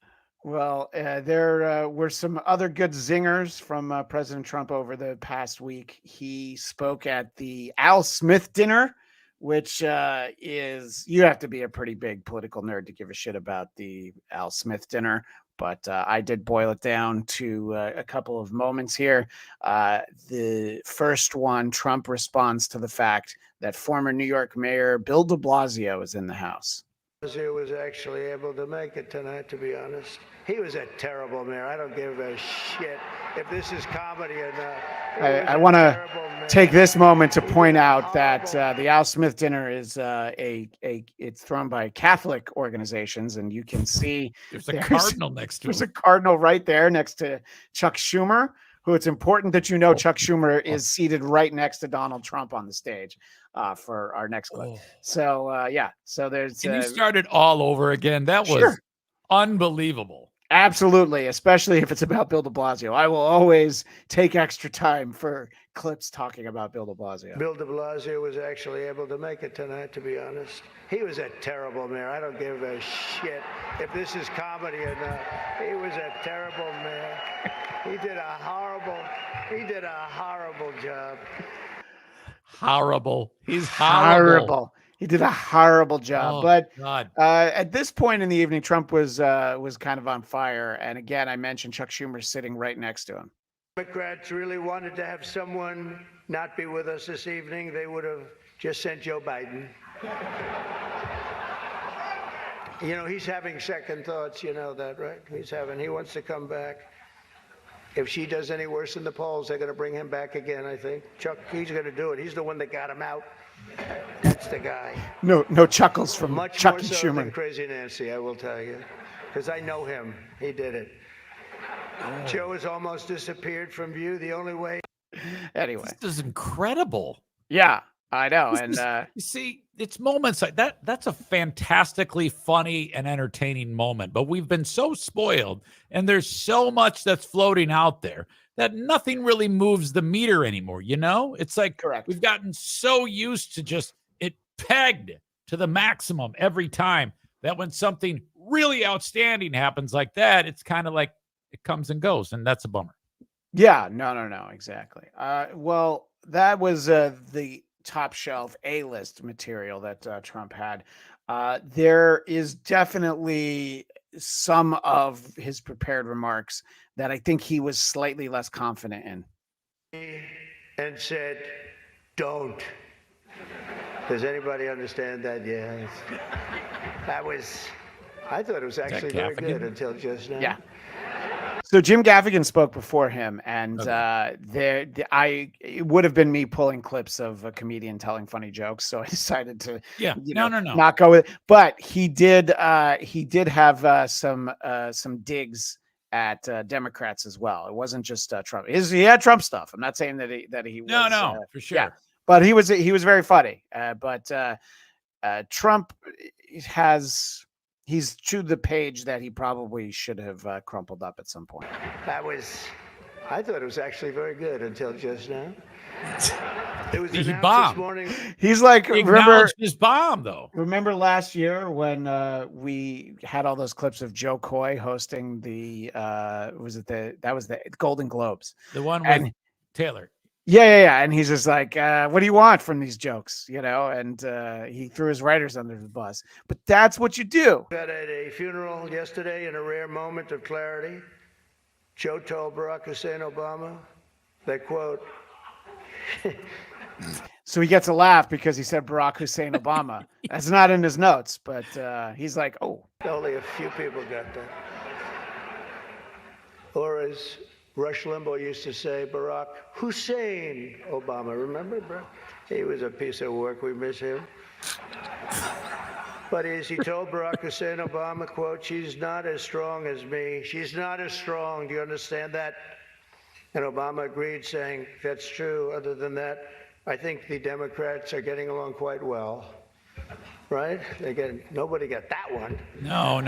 Well, there were some other good zingers from President Trump over the past week. He spoke at the Al Smith dinner, which is, you have to be a pretty big political nerd to give a shit about the Al Smith dinner. But I did boil it down to a couple of moments here. The first one, Trump responds to the fact that former New York Mayor Bill de Blasio is in the house. Blasio was actually able to make it tonight, to be honest. He was a terrible mayor. I don't give a shit if this is comedy or not. I want to take this moment to point out that the Al Smith dinner is it's thrown by Catholic organizations, and you can see there's a cardinal next to him. There's a cardinal right there next to Chuck Schumer, who it's important that you know Chuck Schumer is seated right next to Donald Trump on the stage for our next clip. So so there's. Can you start it all over again? That was unbelievable. Absolutely, especially if it's about Bill de Blasio. I will always take extra time for clips talking about Bill de Blasio. Bill de Blasio was actually able to make it tonight, to be honest. He was a terrible mayor. I don't give a shit if this is comedy or not. He was a terrible mayor. He did a horrible job. Horrible. He's horrible. He did a horrible job. Oh, but God. At this point in the evening, Trump was kind of on fire. And again, I mentioned Chuck Schumer sitting right next to him. Democrats really wanted to have someone not be with us this evening. They would have just sent Joe Biden. You know, he's having second thoughts. You know that, right? He wants to come back. If she does any worse in the polls, they're going to bring him back again, I think. Chuck, he's going to do it. He's the one that got him out. That's the guy. No chuckles from Much Chuck more and so Schumer. than Crazy Nancy, I will tell you. Because I know him. He did it. Joe has almost disappeared from view. The only way. Anyway. This is incredible. Yeah, I know. And you see, it's moments like that. That's a fantastically funny and entertaining moment. But we've been so spoiled, and there's so much that's floating out there that nothing really moves the meter anymore. You know, it's like we've gotten so used to just it pegged to the maximum every time that when something really outstanding happens like that, it's kind of like it comes and goes, and that's a bummer. Yeah, no, exactly. Well, that was the top shelf A-list material that Trump had. There is definitely some of his prepared remarks that I think he was slightly less confident in. And said, don't. Does anybody understand that? Yeah. I thought it was actually very good until just now. Yeah. So Jim Gaffigan spoke before him, and it would have been me pulling clips of a comedian telling funny jokes, so I decided to not go with it. But he did have some digs at Democrats as well. It wasn't just Trump. He had Trump stuff. I'm not saying that he was. No, for sure. Yeah, but he was very funny. But Trump he's chewed the page that he probably should have crumpled up at some point. I thought it was actually very good until just now. It was He announced bombed. this morning. He's like, He remember acknowledged his bomb, though. Remember last year when we had all those clips of Joe Coy hosting the Golden Globes, The one with Taylor. Yeah. And he's just like, what do you want from these jokes? And he threw his writers under the bus. But that's what you do. At a funeral yesterday, in a rare moment of clarity, Joe told Barack Hussein Obama that, quote, so he gets a laugh because he said Barack Hussein Obama. That's not in his notes, but he's like, oh. Only a few people got that. Or as Rush Limbaugh used to say, Barack Hussein Obama. Remember, bro? He was a piece of work. We miss him. But as he told Barack Hussein Obama, quote, she's not as strong as me. She's not as strong. Do you understand that? And Obama agreed, saying, that's true. Other than that, I think the Democrats are getting along quite well. Right? Nobody got that one. No.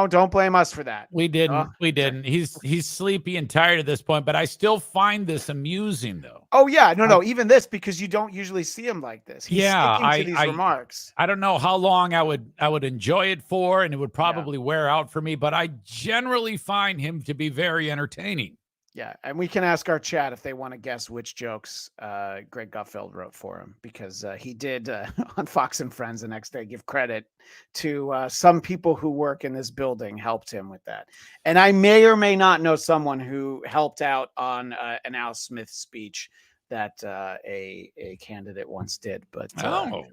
Don't blame us for that. We didn't. He's sleepy and tired at this point, but I still find this amusing, though. Oh yeah, no. Even this, because you don't usually see him like this. He's sticking to these remarks. I don't know how long I would enjoy it for, and it would probably wear out for me. But I generally find him to be very entertaining. Yeah, and we can ask our chat if they want to guess which jokes Greg Gutfeld wrote for him, because he did on Fox and Friends the next day give credit to some people who work in this building helped him with that. And I may or may not know someone who helped out on an Al Smith speech that a candidate once did, but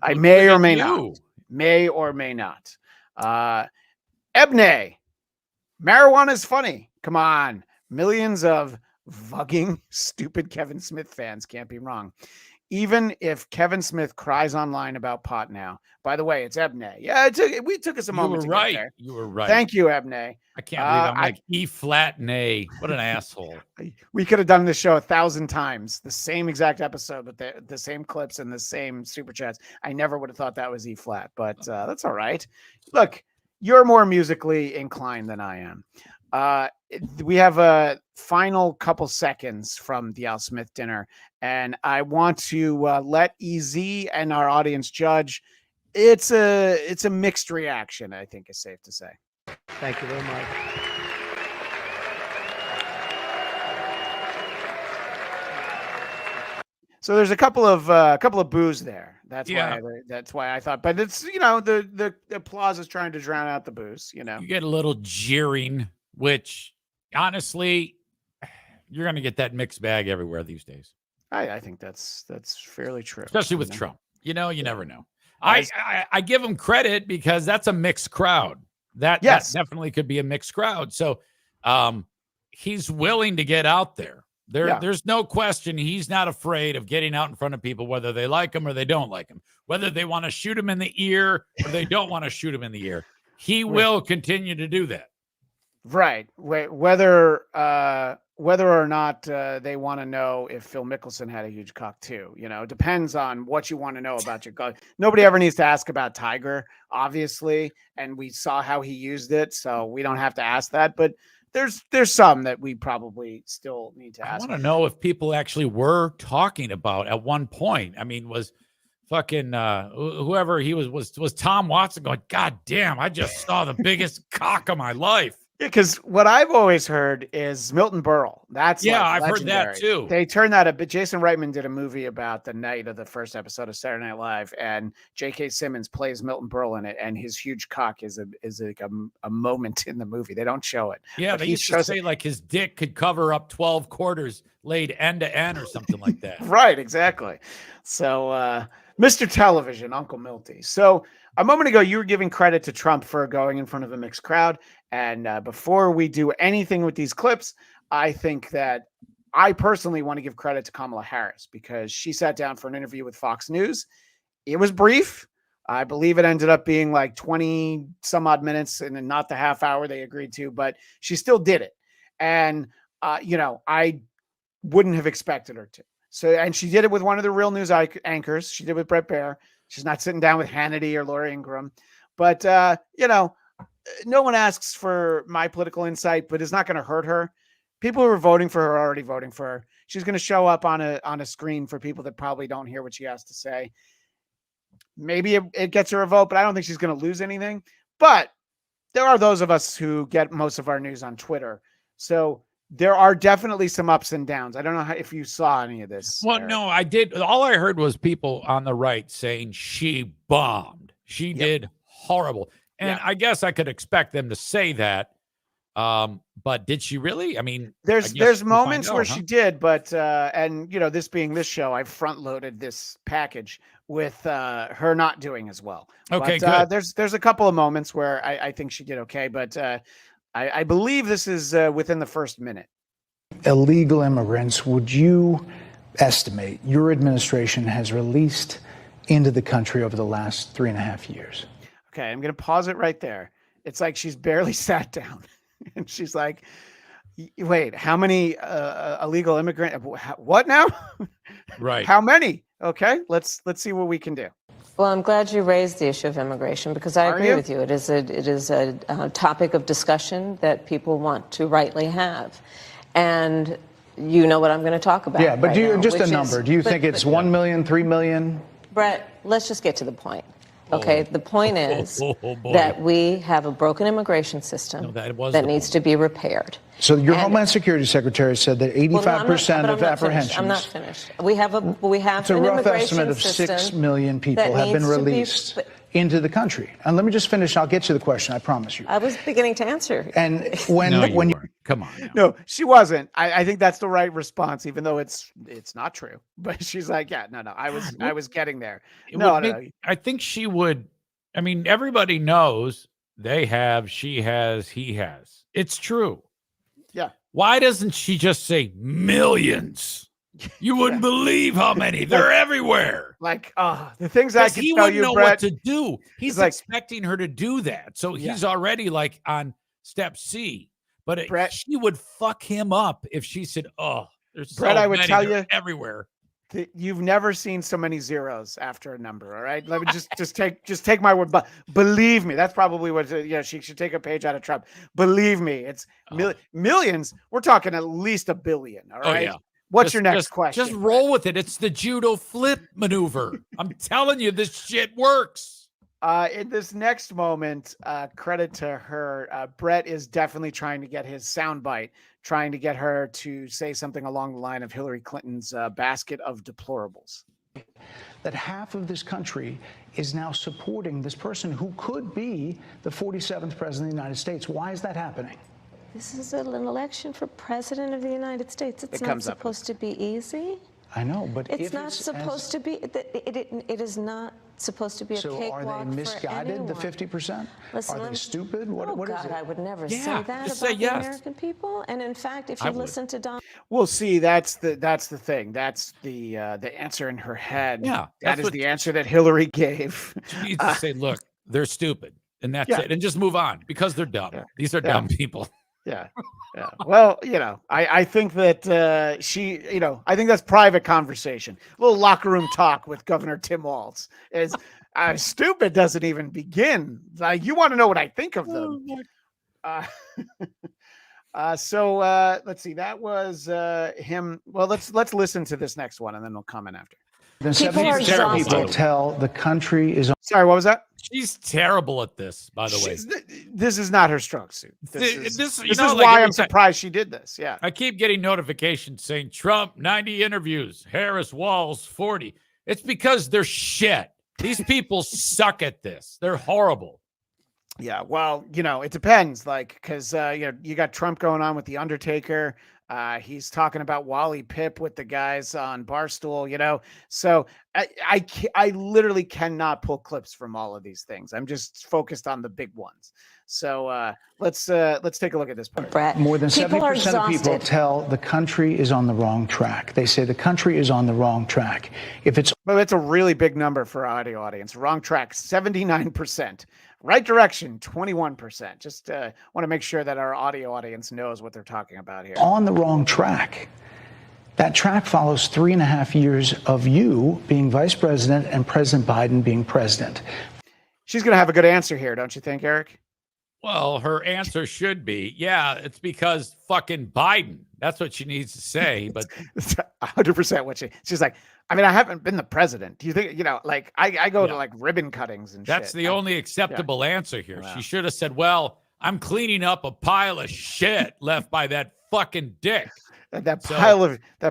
I may or may not. May or may not. Ebne, marijuana is funny. Come on. Millions of vugging, stupid Kevin Smith fans can't be wrong. Even if Kevin Smith cries online about pot now. By the way, it's Ebne. Yeah, we took us a moment to get there. You were right. Thank you, Ebne. I can't believe I'm like E flat nay. What an asshole. We could have done this show 1,000 times, the same exact episode with the same clips and the same super chats. I never would have thought that was E flat, but that's all right. Look, you're more musically inclined than I am. We have a final couple seconds from the Al Smith dinner, and I want to let EZ and our audience judge. It's a mixed reaction, I think is safe to say. Thank you very much. So there's a couple of boos there. That's why I thought. But it's the applause is trying to drown out the boos. You get a little jeering, which honestly, you're going to get that mixed bag everywhere these days. I think that's fairly true, especially with Trump. You never know. I give him credit because that's a mixed crowd. That definitely could be a mixed crowd. So he's willing to get out there. There's no question he's not afraid of getting out in front of people, whether they like him or they don't like him, whether they want to shoot him in the ear or they don't want to shoot him in the ear. He will continue to do that. Right. Whether or not they want to know if Phil Mickelson had a huge cock too, depends on what you want to know about your cock. Nobody ever needs to ask about Tiger, obviously, and we saw how he used it, so we don't have to ask that. But there's some that we probably still need to ask. I want to know if people actually were talking about at one point. I mean, was fucking whoever he was Tom Watson going, God damn, I just saw the biggest cock of my life. Yeah, because what I've always heard is Milton Berle. That's I've heard that too. They turned that a bit. Jason Reitman did a movie about the night of the first episode of Saturday Night Live, and J.K. Simmons plays Milton Berle in it, and his huge cock is like a moment in the movie. They don't show it. Yeah, they used to say like his dick could cover up 12 quarters laid end to end or something like that. Right, exactly. So, Mr. Television, Uncle Milty. So a moment ago, you were giving credit to Trump for going in front of a mixed crowd. And before we do anything with these clips, I think that I personally want to give credit to Kamala Harris because she sat down for an interview with Fox News. It was brief, I believe it ended up being like 20 some odd minutes and then not the half hour they agreed to, but she still did it. And, I wouldn't have expected her to. So, and she did it with one of the real news anchors. She did with Bret Baier. She's not sitting down with Hannity or Laura Ingraham. But, no one asks for my political insight, but it's not going to hurt her. People who are voting for her are already voting for her. She's going to show up on a screen for people that probably don't hear what she has to say. Maybe it gets her a vote, but I don't think she's going to lose anything. But there are those of us who get most of our news on Twitter. So there are definitely some ups and downs. I don't know if you saw any of this. Well, Eric. no, I did. All I heard was people on the right saying she bombed. She did horrible. And I guess I could expect them to say that. But did she really? I mean, there's moments where she did, but this being this show, I front loaded this package with her not doing as well. Okay, but, good. There's a couple of moments where I think she did okay, but I believe this is within the first minute. Illegal immigrants, would you estimate your administration has released into the country over the last 3.5 years? Okay, I'm going to pause it right there. It's like she's barely sat down. And she's like, wait, how many illegal immigrant? What now? Right. How many? Okay, let's see what we can do. Well, I'm glad you raised the issue of immigration because I agree with you. It is a topic of discussion that people want to rightly have. And you know what I'm going to talk about. Yeah, but right do you now, just a which number? is- Do you but- think it's but- 1 million, 3 million? Brett, let's just get to the point. Okay, the point is Oh, boy. that we have a broken immigration system that needs to be repaired. So your Homeland Security Secretary said that 85% Well, no, I'm not of apprehensions. I'm not finished. We have It's a an rough immigration estimate of system 6 million people that have been needs to be- released into the country. And let me just finish. I'll get you the question. I promise you. I was beginning to answer. And when you come on, no, she wasn't. I think that's the right response, even though it's not true. But she's like, yeah, no, I was getting there. No. I think she would. I mean, everybody knows they have, she has, he has. It's true. Yeah. Why doesn't she just say millions? You wouldn't believe how many. They're everywhere. Like, the things I can he tell wouldn't you, know Brett, what to do. He's like- expecting her to do that. So he's already like on step C. But she would fuck him up if she said, oh, there's Brett, so I would many. tell They're you everywhere. You've never seen so many zeros after a number. All right, let me just take my word. But believe me, that's probably what. She should take a page out of Trump. Believe me, it's millions. We're talking at least a billion. All right. Oh, yeah. What's your next question? Just roll with it. It's the judo flip maneuver. I'm telling you, this shit works. In this next moment, credit to her, Bret is definitely trying to get his soundbite, trying to get her to say something along the line of Hillary Clinton's basket of deplorables. that half of this country is now supporting this person who could be the 47th president of the United States. Why is that happening? This is an election for president of the United States. It's not supposed to be easy. I know, but It's not supposed to be. It is not supposed to be a so cakewalk are they misguided, for the anyone. 50%? Listen, Are they stupid? What is God, it? I would never Yeah, say that just about say the yes. American people. And in fact, if you listen to Don, Well, see, that's the thing. That's the answer in her head. Yeah, that that's is what- the answer that Hillary gave. She needs to say, look, they're stupid. And that's Yeah. it. And just move on because they're dumb. These are dumb people. Yeah. Yeah. Well, I think that I think that's private conversation. A little locker room talk with Governor Tim Walz is stupid doesn't even begin. Like, you want to know what I think of them. So let's see. That was him. Well, let's listen to this next one and then we'll comment after. Then People are 70% of people exhausted. tell the country is. Sorry, what was that? She's terrible at this, by the way. This is not her strong suit. This This- is like why every I'm time- surprised she did this. Yeah. I keep getting notifications saying Trump 90 interviews, Harris Walls 40. It's because they're shit. These people suck at this. They're horrible. Yeah, well, it depends, like, because you got Trump going on with the Undertaker. He's talking about Wally Pipp with the guys on Barstool, you know. So I literally cannot pull clips from all of these things. I'm just focused on the big ones. So let's take a look at this part. Bret, More than people 70% are of people exhausted. tell the country is on the wrong track. They say the country is on the wrong track. If it's But it's a really big number for our audio audience. Wrong track, 79%. Right direction, 21%. Just want to make sure that our audio audience knows what they're talking about here. on the wrong track, that track follows 3.5 years of you being vice president and President Biden being president. She's going to have a good answer here, don't you think, Eric? Well, her answer should be, yeah, it's because fucking Biden. That's what she needs to say. But 100% what she's like, I mean, I haven't been the president. Do you think, you know, like I go to like ribbon cuttings and that's shit. the only acceptable answer here. She should have said, well, I'm cleaning up a pile of shit left by that fucking dick. That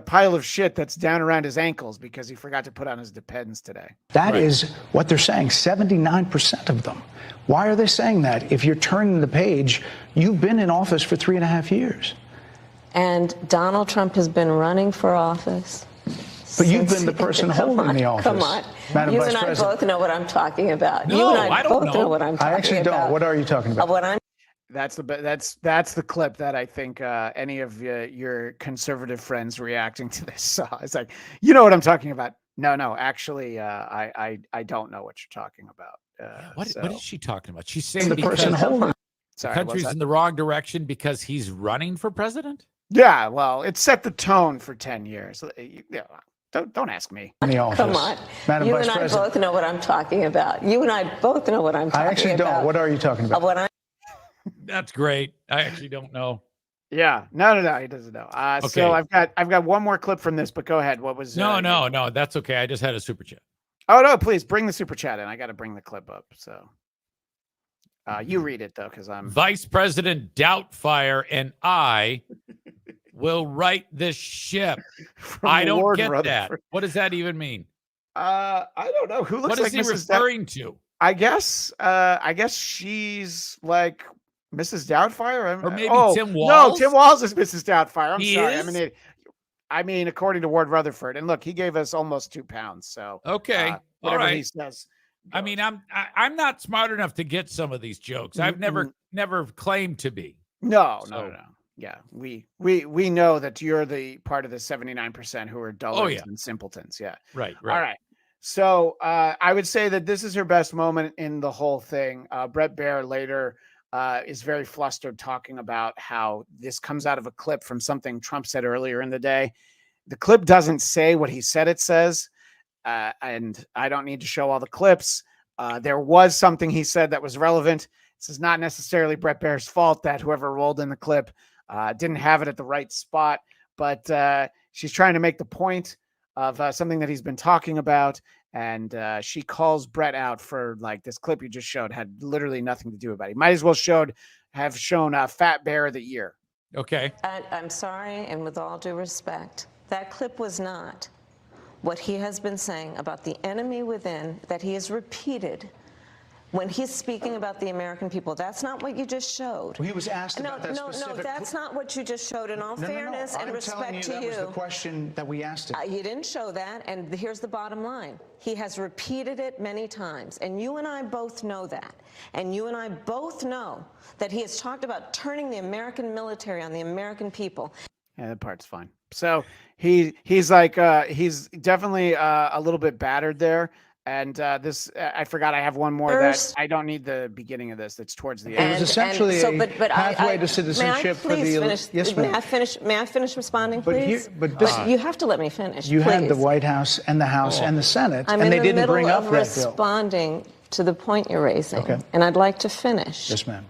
pile of shit that's down around his ankles because he forgot to put on his Depends today. That is what they're saying, 79% of them. Why are they saying that? If you're turning the page, you've been in office for 3.5 years. And Donald Trump has been running for office. But you've been the person holding the office. Come on. Madam You Vice and I President. both know what I'm talking about. No, you and I don't both know. know what I'm talking about. I actually don't. What are you talking about? What I'm That's the clip that I think any of your conservative friends reacting to this saw. It's like, you know what I'm talking about. No, actually, I don't know what you're talking about. What is she talking about? She's saying The because person holding. the Sorry, country's in the wrong direction because he's running for president? Yeah, well, it set the tone for 10 years. Yeah, don't ask me. In the office. Come on. Madam You Vice and I President. both know what I'm talking about. You and I both know what I'm talking about. I actually don't. What are you talking about? What I'm That's great. I actually don't know. Yeah, no, he doesn't know. Okay. So I've got one more clip from this, but go ahead. What was? No, that's okay. I just had a super chat. Oh no, please bring the super chat in. I got to bring the clip up. So you read it though, because I'm Vice President Doubtfire and I will right this ship. I don't Lord get that. Rutherford. What does that even mean? I don't know who looks What like is he Mrs. referring to? I guess she's like Mrs. Doubtfire. Or maybe Tim No, Walz? Tim Walz is Mrs. Doubtfire. I'm He sorry. is? I mean, according to Ward Rutherford, and look, he gave us almost 2 pounds. So Okay, all whatever right. he says. I mean, I'm not smart enough to get some of these jokes. I've never claimed to be. No. Yeah, we know that you're the part of the 79% who are dullards and simpletons. Yeah. Right. All right. So I would say that this is her best moment in the whole thing. Bret Baier later is very flustered talking about how this comes out of a clip from something Trump said earlier in the day. The clip doesn't say what he said it says, and I don't need to show all the clips. There was something he said that was relevant. This is not necessarily Bret Baier's fault that whoever rolled in the clip didn't have it at the right spot, but she's trying to make the point of something that he's been talking about, and she calls Bret out for like this clip you just showed had literally nothing to do about it. Might as well have shown Fat Bear of the Year. Okay. I'm sorry, and with all due respect, that clip was not what he has been saying about the enemy within that he has repeated when he's speaking about the American people. That's not what you just showed. Well, he was asked about that No, specific. that's not what you just showed. In all fairness and I'm telling respect you, to that was the question that we asked him. you didn't show that, and here's the bottom line. He has repeated it many times, and you and I both know that. And you and I both know that he has talked about turning the American military on the American people. Yeah, that part's fine. So he's like he's definitely a little bit battered there. And this, I forgot. I have one more that I don't need the beginning of this. That's towards the end. It was essentially a pathway to citizenship for the. Finish, yes, may ma'am. I finish responding, But please? you have to let me finish. You had the please. White House and the House and the Senate, I'm and they in the didn't middle bring up of that bill. responding to the point you're raising, Okay. and I'd like to finish. Yes, ma'am.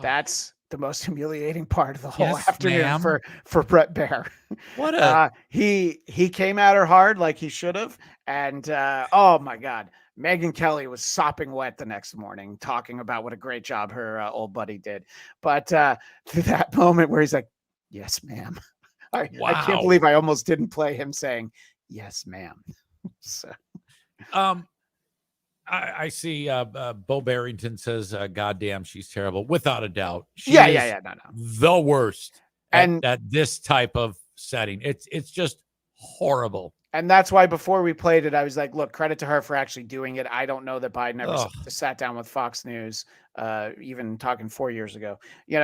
That's the most humiliating part of the whole Yes, afternoon ma'am. for Bret Baier. What a he came at her hard like he should have, and oh my God, Megyn Kelly was sopping wet the next morning talking about what a great job her old buddy did. But to that moment where he's like, "Yes, ma'am," I can't believe I almost didn't play him saying, "Yes, ma'am." So. I see Bo Barrington says, "God damn, she's terrible." Without a doubt. She Yeah, is yeah, no. The worst. at this type of setting. It's just horrible. And that's why before we played it, I was like, look, credit to her for actually doing it. I don't know that Biden ever sat down with Fox News, even talking 4 years ago.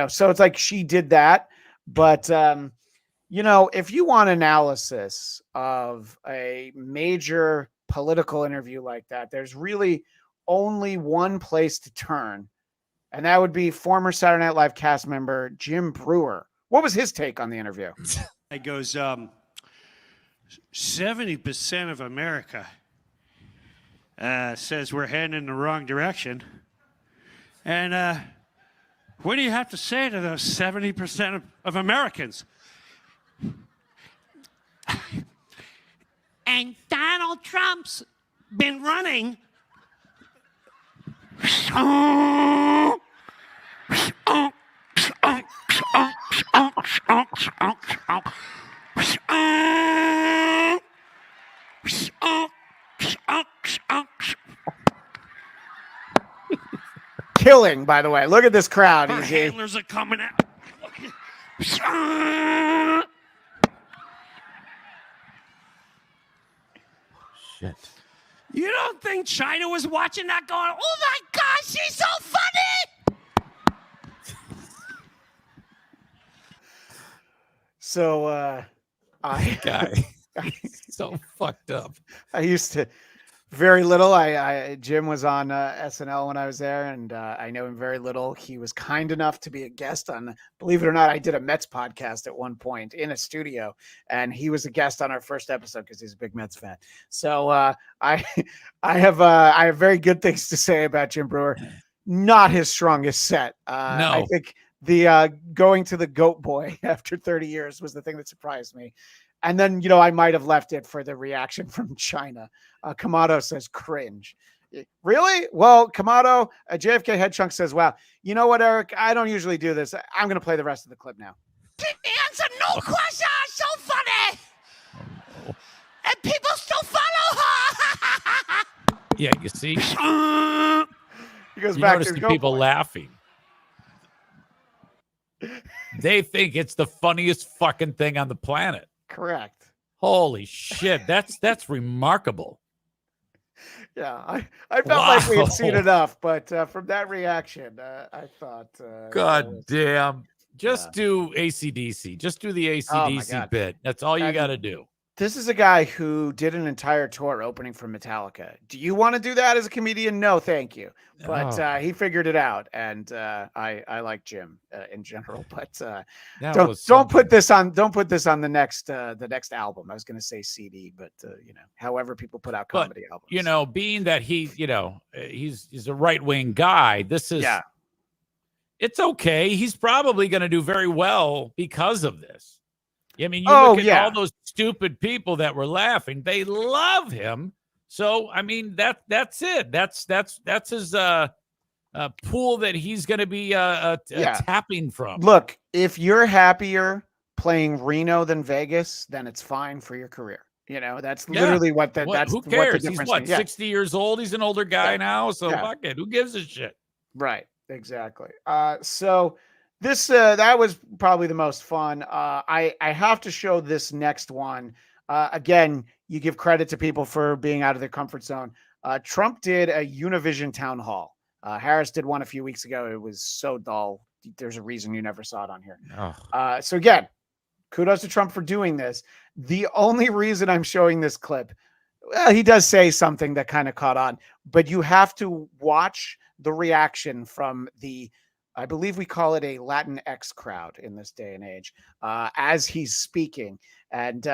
So it's like she did that. But, if you want analysis of a major political interview like that, there's really only one place to turn, and that would be former Saturday Night Live cast member Jim Brewer. What was his take on the interview? It goes, 70% of America says we're heading in the wrong direction. And what do you have to say to those 70% of Americans? And Donald Trump's been running. Killing, by the way. Look at this crowd. Our handlers are coming out. Shit. You don't think China was watching that going, oh my gosh, she's so funny? So guy so fucked up. I used to very little. Jim was on SNL when I was there, and I know him very little. He was kind enough to be a guest on, believe it or not, I did a Mets podcast at one point in a studio, and he was a guest on our first episode because he's a big Mets fan. So I have very good things to say about Jim Brewer. Not his strongest set. No. I think the going to the Goat Boy after 30 years was the thing that surprised me. And then, I might have left it for the reaction from China. Kamado says cringe. Really? Well, Kamado, JFK Head Chunk says, wow, you know what, Eric? I don't usually do this. I'm going to play the rest of the clip now. The answer, no question, so funny. And people still follow her. Yeah, you see? He goes You back notice to the Goat people Boy. laughing. They think it's the funniest fucking thing on the planet. Correct. Holy shit. That's remarkable. Yeah, I felt like we had seen enough, but from that reaction, I thought. God damn. Just do AC/DC. Just do the AC/DC God. bit. That's all you got to do. This is a guy who did an entire tour opening for Metallica. Do you want to do that as a comedian? No, thank you. But he figured it out, and I like Jim in general. But don't put this on the next album. I was going to say CD, but however people put out comedy albums. Being that he's a right-wing guy, this is it's okay. He's probably going to do very well because of this. I mean, you look at all those stupid people that were laughing. They love him. So, I mean, that's it. That's his pool that he's going to be tapping from. Look, if you're happier playing Reno than Vegas, then it's fine for your career. That's literally who cares? What the difference he's 60 years old. He's an older guy now. So fuck it. Who gives a shit? Right. Exactly. So this that was probably the most fun. I have to show this next one. Again, you give credit to people for being out of their comfort zone. Trump did a Univision town hall. Harris did one a few weeks ago. It was so dull. There's a reason you never saw it on here. So again, kudos to Trump for doing this. The only reason I'm showing this clip, well, he does say something that kind of caught on, but you have to watch the reaction from I believe we call it a Latinx crowd in this day and age, as he's speaking. And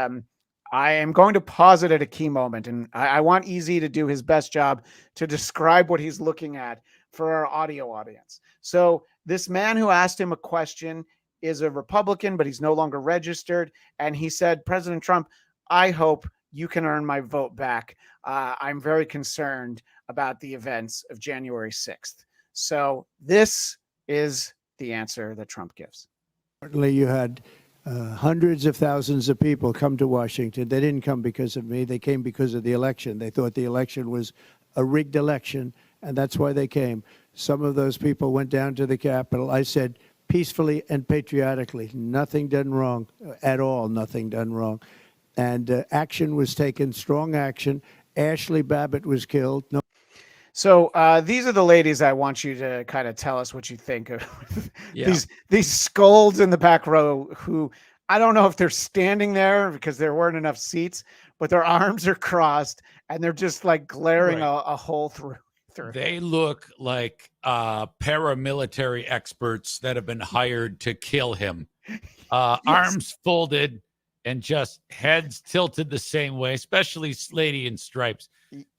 I am going to pause it at a key moment. And I want Easy to do his best job to describe what he's looking at for our audio audience. So this man who asked him a question is a Republican, but he's no longer registered. And he said, President Trump, I hope you can earn my vote back. I'm very concerned about the events of January 6th. So this is the answer that Trump gives. Certainly you had hundreds of thousands of people come to Washington. They didn't come because of me. They came because of the election. They thought the election was a rigged election, and that's why they came. Some of those people went down to the Capitol. I said, peacefully and patriotically. Nothing done wrong at all. Nothing done wrong. And action was taken, strong action. Ashley Babbitt was killed. No. So these are the ladies I want you to kind of tell us what you think of. These scolds in the back row who I don't know if they're standing there because there weren't enough seats, but their arms are crossed and they're just like glaring a hole through. They look like paramilitary experts that have been hired to kill him. Arms folded and just heads tilted the same way, especially Lady in Stripes.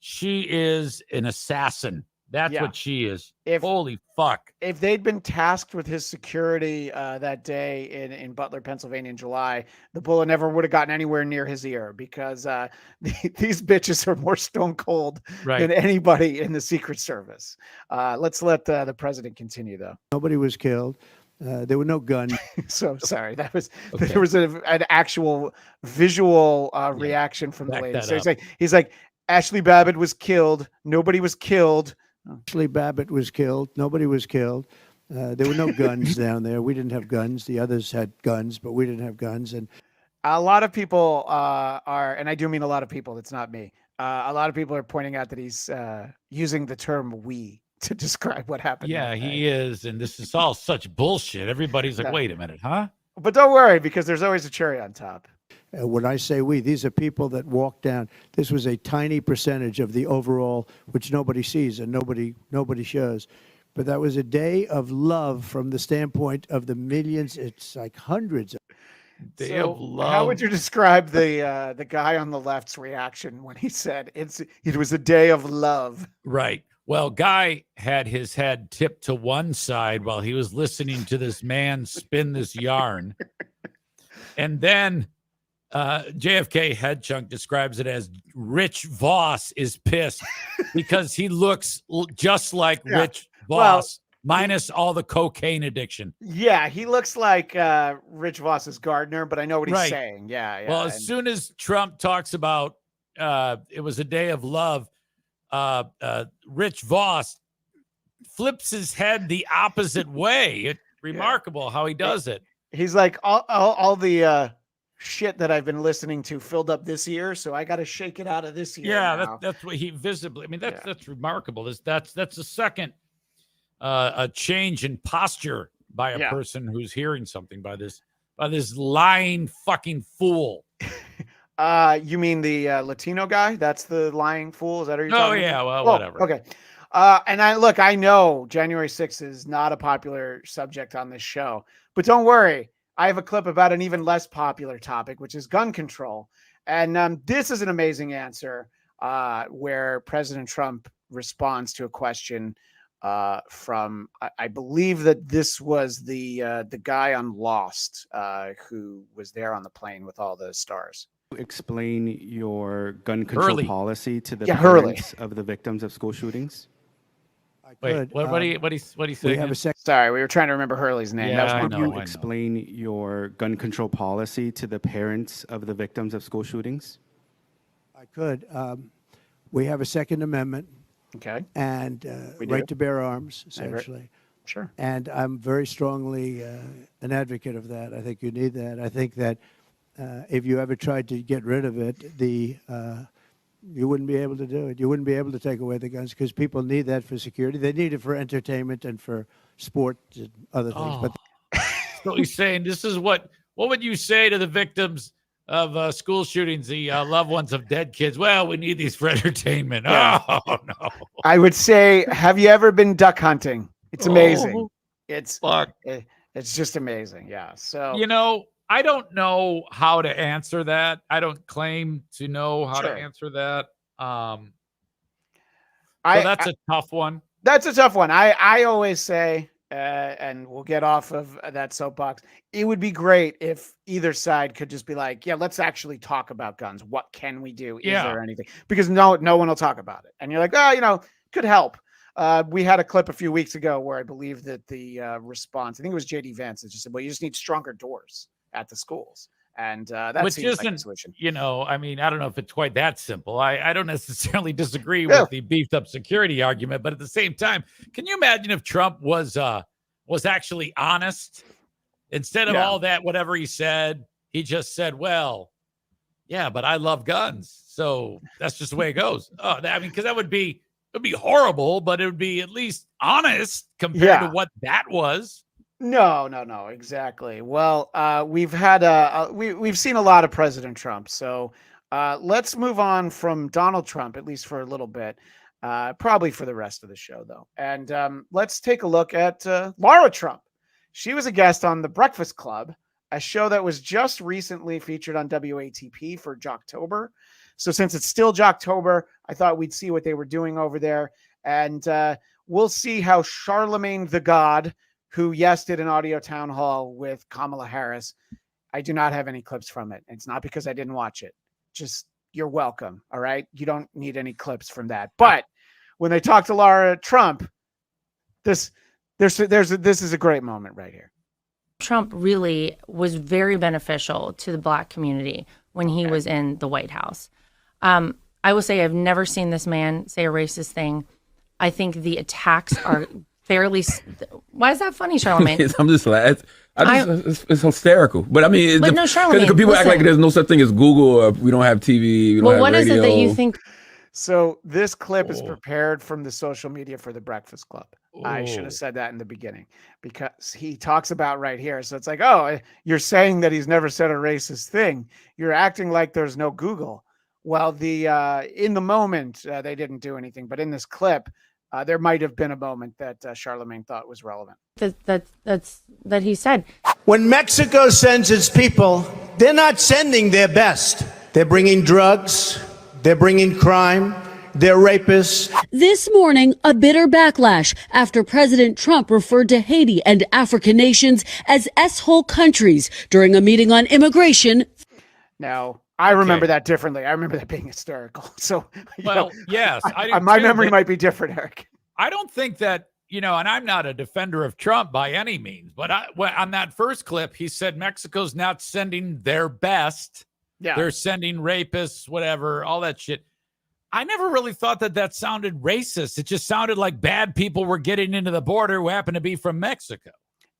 She is an assassin. That's what she is. Holy fuck. If they'd been tasked with his security that day in Butler, Pennsylvania in July, the bullet never would have gotten anywhere near his ear because these bitches are more stone cold than anybody in the Secret Service. Let's let the president continue, though. Nobody was killed. There were no guns. So sorry. That was there was an actual visual reaction from the lady. So he's like, Ashley Babbitt was killed. Nobody was killed. Ashley Babbitt was killed. Nobody was killed. There were no guns down there. We didn't have guns. The others had guns, but we didn't have guns. And a lot of people are, and I do mean a lot of people. It's not me. A lot of people are pointing out that he's using the term "we" to describe what happened. Yeah, he is. And this is all such bullshit. Everybody's like, wait a minute, huh? But don't worry, because there's always a cherry on top. When I say we, these are people that walked down. This was a tiny percentage of the overall, which nobody sees and nobody shows. But that was a day of love from the standpoint of the millions. It's like hundreds. Day of love. How would you describe the guy on the left's reaction when he said it was a day of love? Right. Well, Guy had his head tipped to one side while he was listening to this man spin this yarn. And then JFK Head Chunk describes it as Rich Voss is pissed because he looks just like Rich Voss minus all the cocaine addiction. Yeah, he looks like Rich Voss's gardener, but I know what he's saying. Yeah. Well, as soon as Trump talks about it was a day of love, Rich Voss flips his head the opposite way. It's remarkable how he does it. He's like all the shit that I've been listening to filled up this year, so I got to shake it out of this year. Yeah, that's what he visibly. I mean, that's remarkable. That's the second a change in posture by a person who's hearing something by this lying fucking fool. You mean the Latino guy? That's the lying fool. Is that what you're talking about? Well, whatever. Okay. And I know January 6th is not a popular subject on this show, but don't worry. I have a clip about an even less popular topic, which is gun control. And this is an amazing answer where President Trump responds to a question from, I believe that this was the guy on Lost who was there on the plane with all the stars. Explain your gun control policy to the parents of the victims of school shootings? Wait, what do you say? Sorry, we were trying to remember Hurley's name. Yeah, Could you explain your gun control policy to the parents of the victims of school shootings? I could. We have a Second Amendment. Okay. And right to bear arms, essentially. Sure. And I'm very strongly an advocate of that. I think you need that. I think that if you ever tried to get rid of it, you wouldn't be able to do it. You wouldn't be able to take away the guns because people need that for security. They need it for entertainment and for sport and other things. But so he's saying this is what would you say to the victims of school shootings, the loved ones of dead kids? Well, we need these for entertainment. Yeah. Oh, no. I would say, have you ever been duck hunting? It's amazing. It's just amazing. Yeah. So, I don't know how to answer that. I don't claim to know how to answer that. That's a tough one. That's a tough one. I always say, and we'll get off of that soapbox, it would be great if either side could just be like, yeah, let's actually talk about guns. What can we do? Is there anything? Because no one will talk about it. And you're like, could help. We had a clip a few weeks ago where I believe that the response, I think it was JD Vance, that just said, well, you just need stronger doors at the schools. And that Which seems isn't, like a solution. I mean, I don't know if it's quite that simple. I don't necessarily disagree with the beefed up security argument, but at the same time, can you imagine if Trump was was actually honest. Instead of all that, whatever he said, he just said, well, yeah, but I love guns. So that's just the way it goes. Oh, I mean, because it'd be horrible, but it would be at least honest compared to what that was. No, exactly. Well, we've had we've seen a lot of President Trump, so let's move on from Donald Trump, at least for a little bit, probably for the rest of the show, though. And let's take a look at Lara Trump. She was a guest on The Breakfast Club, a show that was just recently featured on WATP for Jocktober. So since it's still Jocktober, I thought we'd see what they were doing over there. And we'll see how Charlamagne the God, who, yes, did an audio town hall with Kamala Harris. I do not have any clips from it. It's not because I didn't watch it. Just, you're welcome. All right. You don't need any clips from that. But when they talk to Lara Trump, this is a great moment right here. Trump really was very beneficial to the Black community when he was in the White House. I will say I've never seen this man say a racist thing. I think the attacks are fairly. Why is that funny, Charlamagne? I'm just like, it's hysterical. But I mean, no, Charlamagne, because people act like there's no such thing as Google, or we don't have TV. We don't have what radio. Is it that you think? So this clip is prepared from the social media for The Breakfast Club. I should have said that in the beginning because he talks about right here. So it's like, oh, you're saying that he's never said a racist thing. You're acting like there's no Google. Well, in the moment, they didn't do anything. But in this clip, there might have been a moment that Charlamagne thought was relevant. That he said. When Mexico sends its people, they're not sending their best. They're bringing drugs. They're bringing crime. They're rapists. This morning, a bitter backlash after President Trump referred to Haiti and African nations as S-hole countries during a meeting on immigration. Now, I remember that differently. I remember that being hysterical. So, yes, my memory might be different, Eric. I don't think that, and I'm not a defender of Trump by any means, but on that first clip, he said Mexico's not sending their best. Yeah. They're sending rapists, whatever, all that shit. I never really thought that sounded racist. It just sounded like bad people were getting into the border who happen to be from Mexico.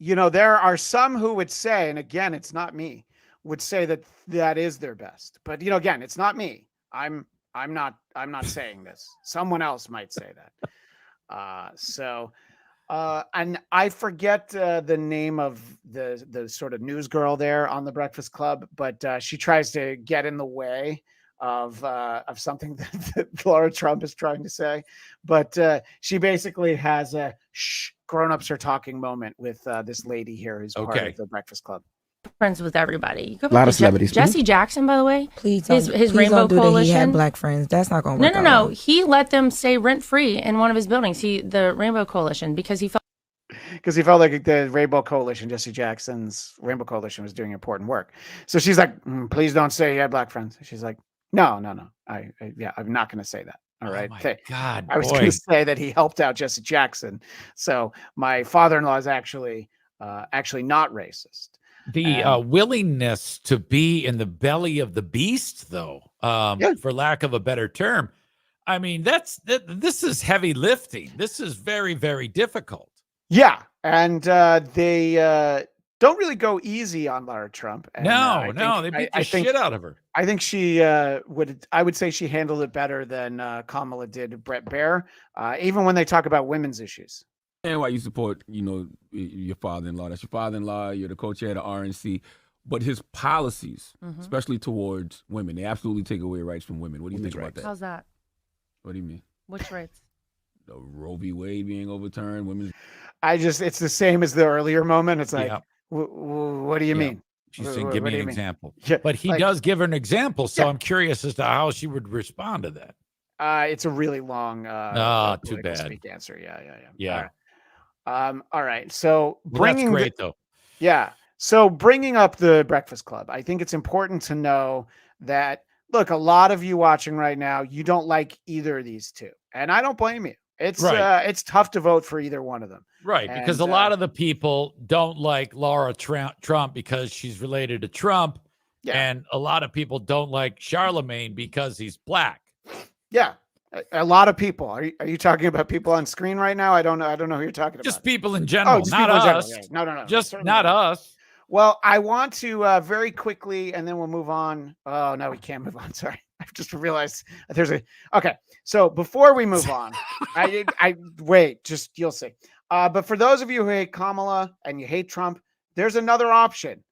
There are some who would say, and again, it's not me, would say that is their best. But again, it's not me. I'm not saying this. Someone else might say that. And I forget the name of the sort of news girl there on The Breakfast Club, but she tries to get in the way of something that Lara Trump is trying to say. But she basically has a grown-ups are talking moment with this lady here who's part of The Breakfast Club. Friends with everybody. A lot of celebrities. Jesse Jackson, by the way, please his Rainbow don't do Coalition. That. He had black friends. That's not going to work. No. He let them stay rent free in one of his buildings. The Rainbow Coalition, because he felt like the Rainbow Coalition, Jesse Jackson's Rainbow Coalition, was doing important work. So she's like, please don't say you had black friends. She's like, no. I'm not going to say that. All right. Oh my God, I was going to say that he helped out Jesse Jackson. So my father-in-law is actually not racist. The willingness to be in the belly of the beast, though, for lack of a better term. I mean, this is heavy lifting. This is very, very difficult. Yeah. And they don't really go easy on Lara Trump. And, they beat the shit out of her. I think she I would say she handled it better than Kamala did Bret Baier, even when they talk about women's issues. And why you support, your father-in-law. That's your father-in-law. You're the co-chair of the RNC. But his policies, especially towards women, they absolutely take away rights from women. What do you think about that? How's that? What do you mean? Which rights? The Roe v. Wade being overturned. Women's. It's the same as the earlier moment. It's like, what do you mean? She said, give me an example. Yeah, but he does give her an example. So I'm curious as to how she would respond to that. It's a really long too bad. speak answer. Yeah. All right. So that's great though. Yeah. So bringing up The Breakfast Club, I think it's important to know that, look, a lot of you watching right now, you don't like either of these two, and I don't blame you. It's tough to vote for either one of them. Right. Because a lot of the people don't like Lara Trump because she's related to Trump. Yeah. And a lot of people don't like Charlamagne because he's black. Yeah. A lot of people. Are you talking about people on screen right now? I don't know who you're talking about. Just people in general, just not people in general. us. Yeah. No. Just Certainly not us. Well, I want to very quickly, and then we'll move on. Oh, no, we can't move on. Sorry. I've just realized okay. So before we move on, I wait, just you'll see. But for those of you who hate Kamala and you hate Trump, there's another option.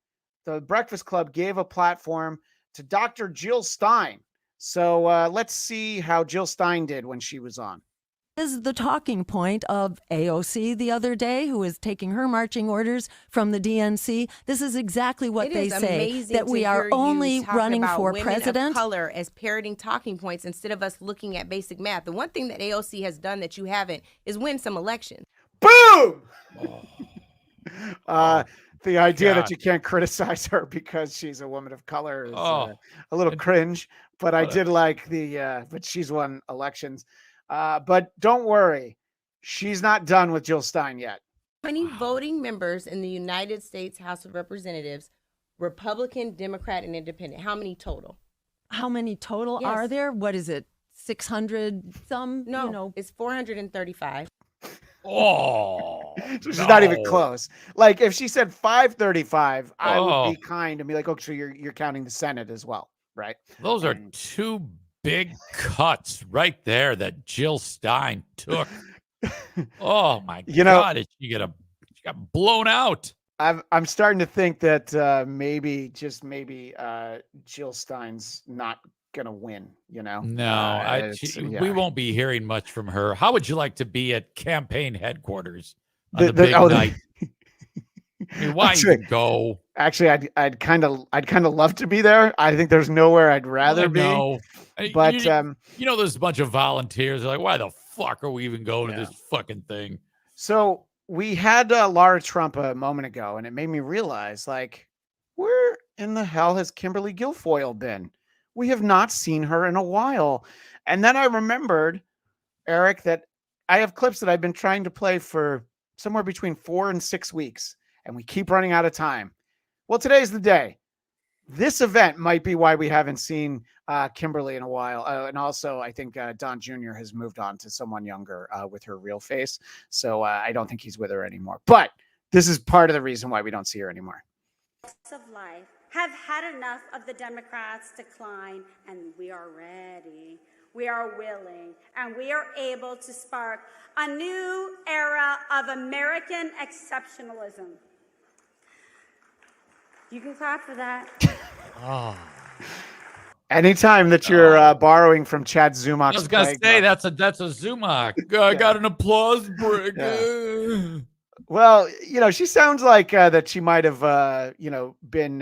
The Breakfast Club gave a platform to Dr. Jill Stein. So let's see how Jill Stein did when she was on. Is the talking point of AOC the other day, who is taking her marching orders from the DNC. This is exactly what they say, that we are only running for president. Of color as parroting talking points instead of us looking at basic math. The one thing that AOC has done that you haven't is win some elections. Boom! The idea that you can't criticize her because she's a woman of color is a little cringe, but I did like but she's won elections. But don't worry, she's not done with Jill Stein yet. How many voting members in the United States House of Representatives, Republican, Democrat, and Independent? How many total? How many total are there? What is it? 600 some? No, it's 435. So she's not even close. Like if she said 535, I would be kind and be like, okay, so you're counting the Senate as well, right? Those are two big cuts right there that Jill Stein took. Oh my God! She got blown out. I'm starting to think that maybe Jill Stein's not gonna win. No, we won't be hearing much from her. How would you like to be at campaign headquarters on the big night? I mean, why even go? Actually, I'd kind of love to be there. I think there's nowhere I'd rather be. But there's a bunch of volunteers. They're like, why the fuck are we even going to this fucking thing? So we had Lara Trump a moment ago, and it made me realize, like, where in the hell has Kimberly Guilfoyle been? We have not seen her in a while. And then I remembered, Eric, that I have clips that I've been trying to play for somewhere between 4 and 6 weeks, and we keep running out of time. Well, today's the day. This event might be why we haven't seen Kimberly in a while. And also, I think Don Jr. has moved on to someone younger with her real face. So I don't think he's with her anymore. But this is part of the reason why we don't see her anymore. Of life have had enough of the Democrats' decline, and we are ready. We are willing, and we are able to spark a new era of American exceptionalism. You can clap for that. Anytime that you're borrowing from Chad Zumach's I was gonna say that's a Zumach. I got an applause break. Yeah. Well, she sounds like that she might have been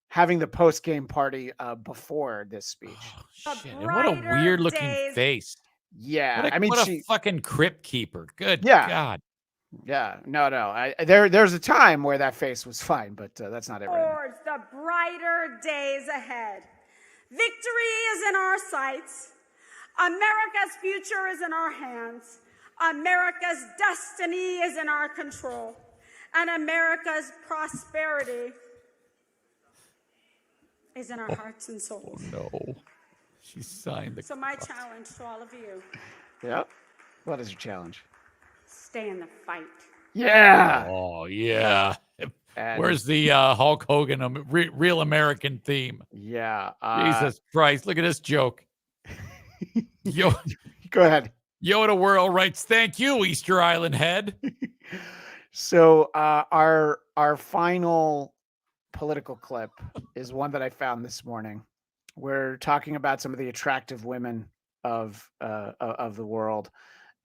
having the post-game party before this speech. Shit, and what a weird looking face. Yeah, what a fucking crypt keeper. Good Yeah. God. Yeah, no. There's a time where that face was fine, but that's not it right now. Towards the brighter days ahead. Victory is in our sights. America's future is in our hands. America's destiny is in our control. And America's prosperity is in our hearts and souls. Oh, no. She signed the So my challenge to all of you, Yep. What is your challenge? stay in the fight. Yeah. Oh, yeah. Where's the Hulk Hogan real American theme? Yeah. Jesus Christ. Look at this joke. Yo, Go ahead. Yoda World writes, thank you, Easter Island head. So our final political clip is one that I found this morning. We're talking about some of the attractive women of the world.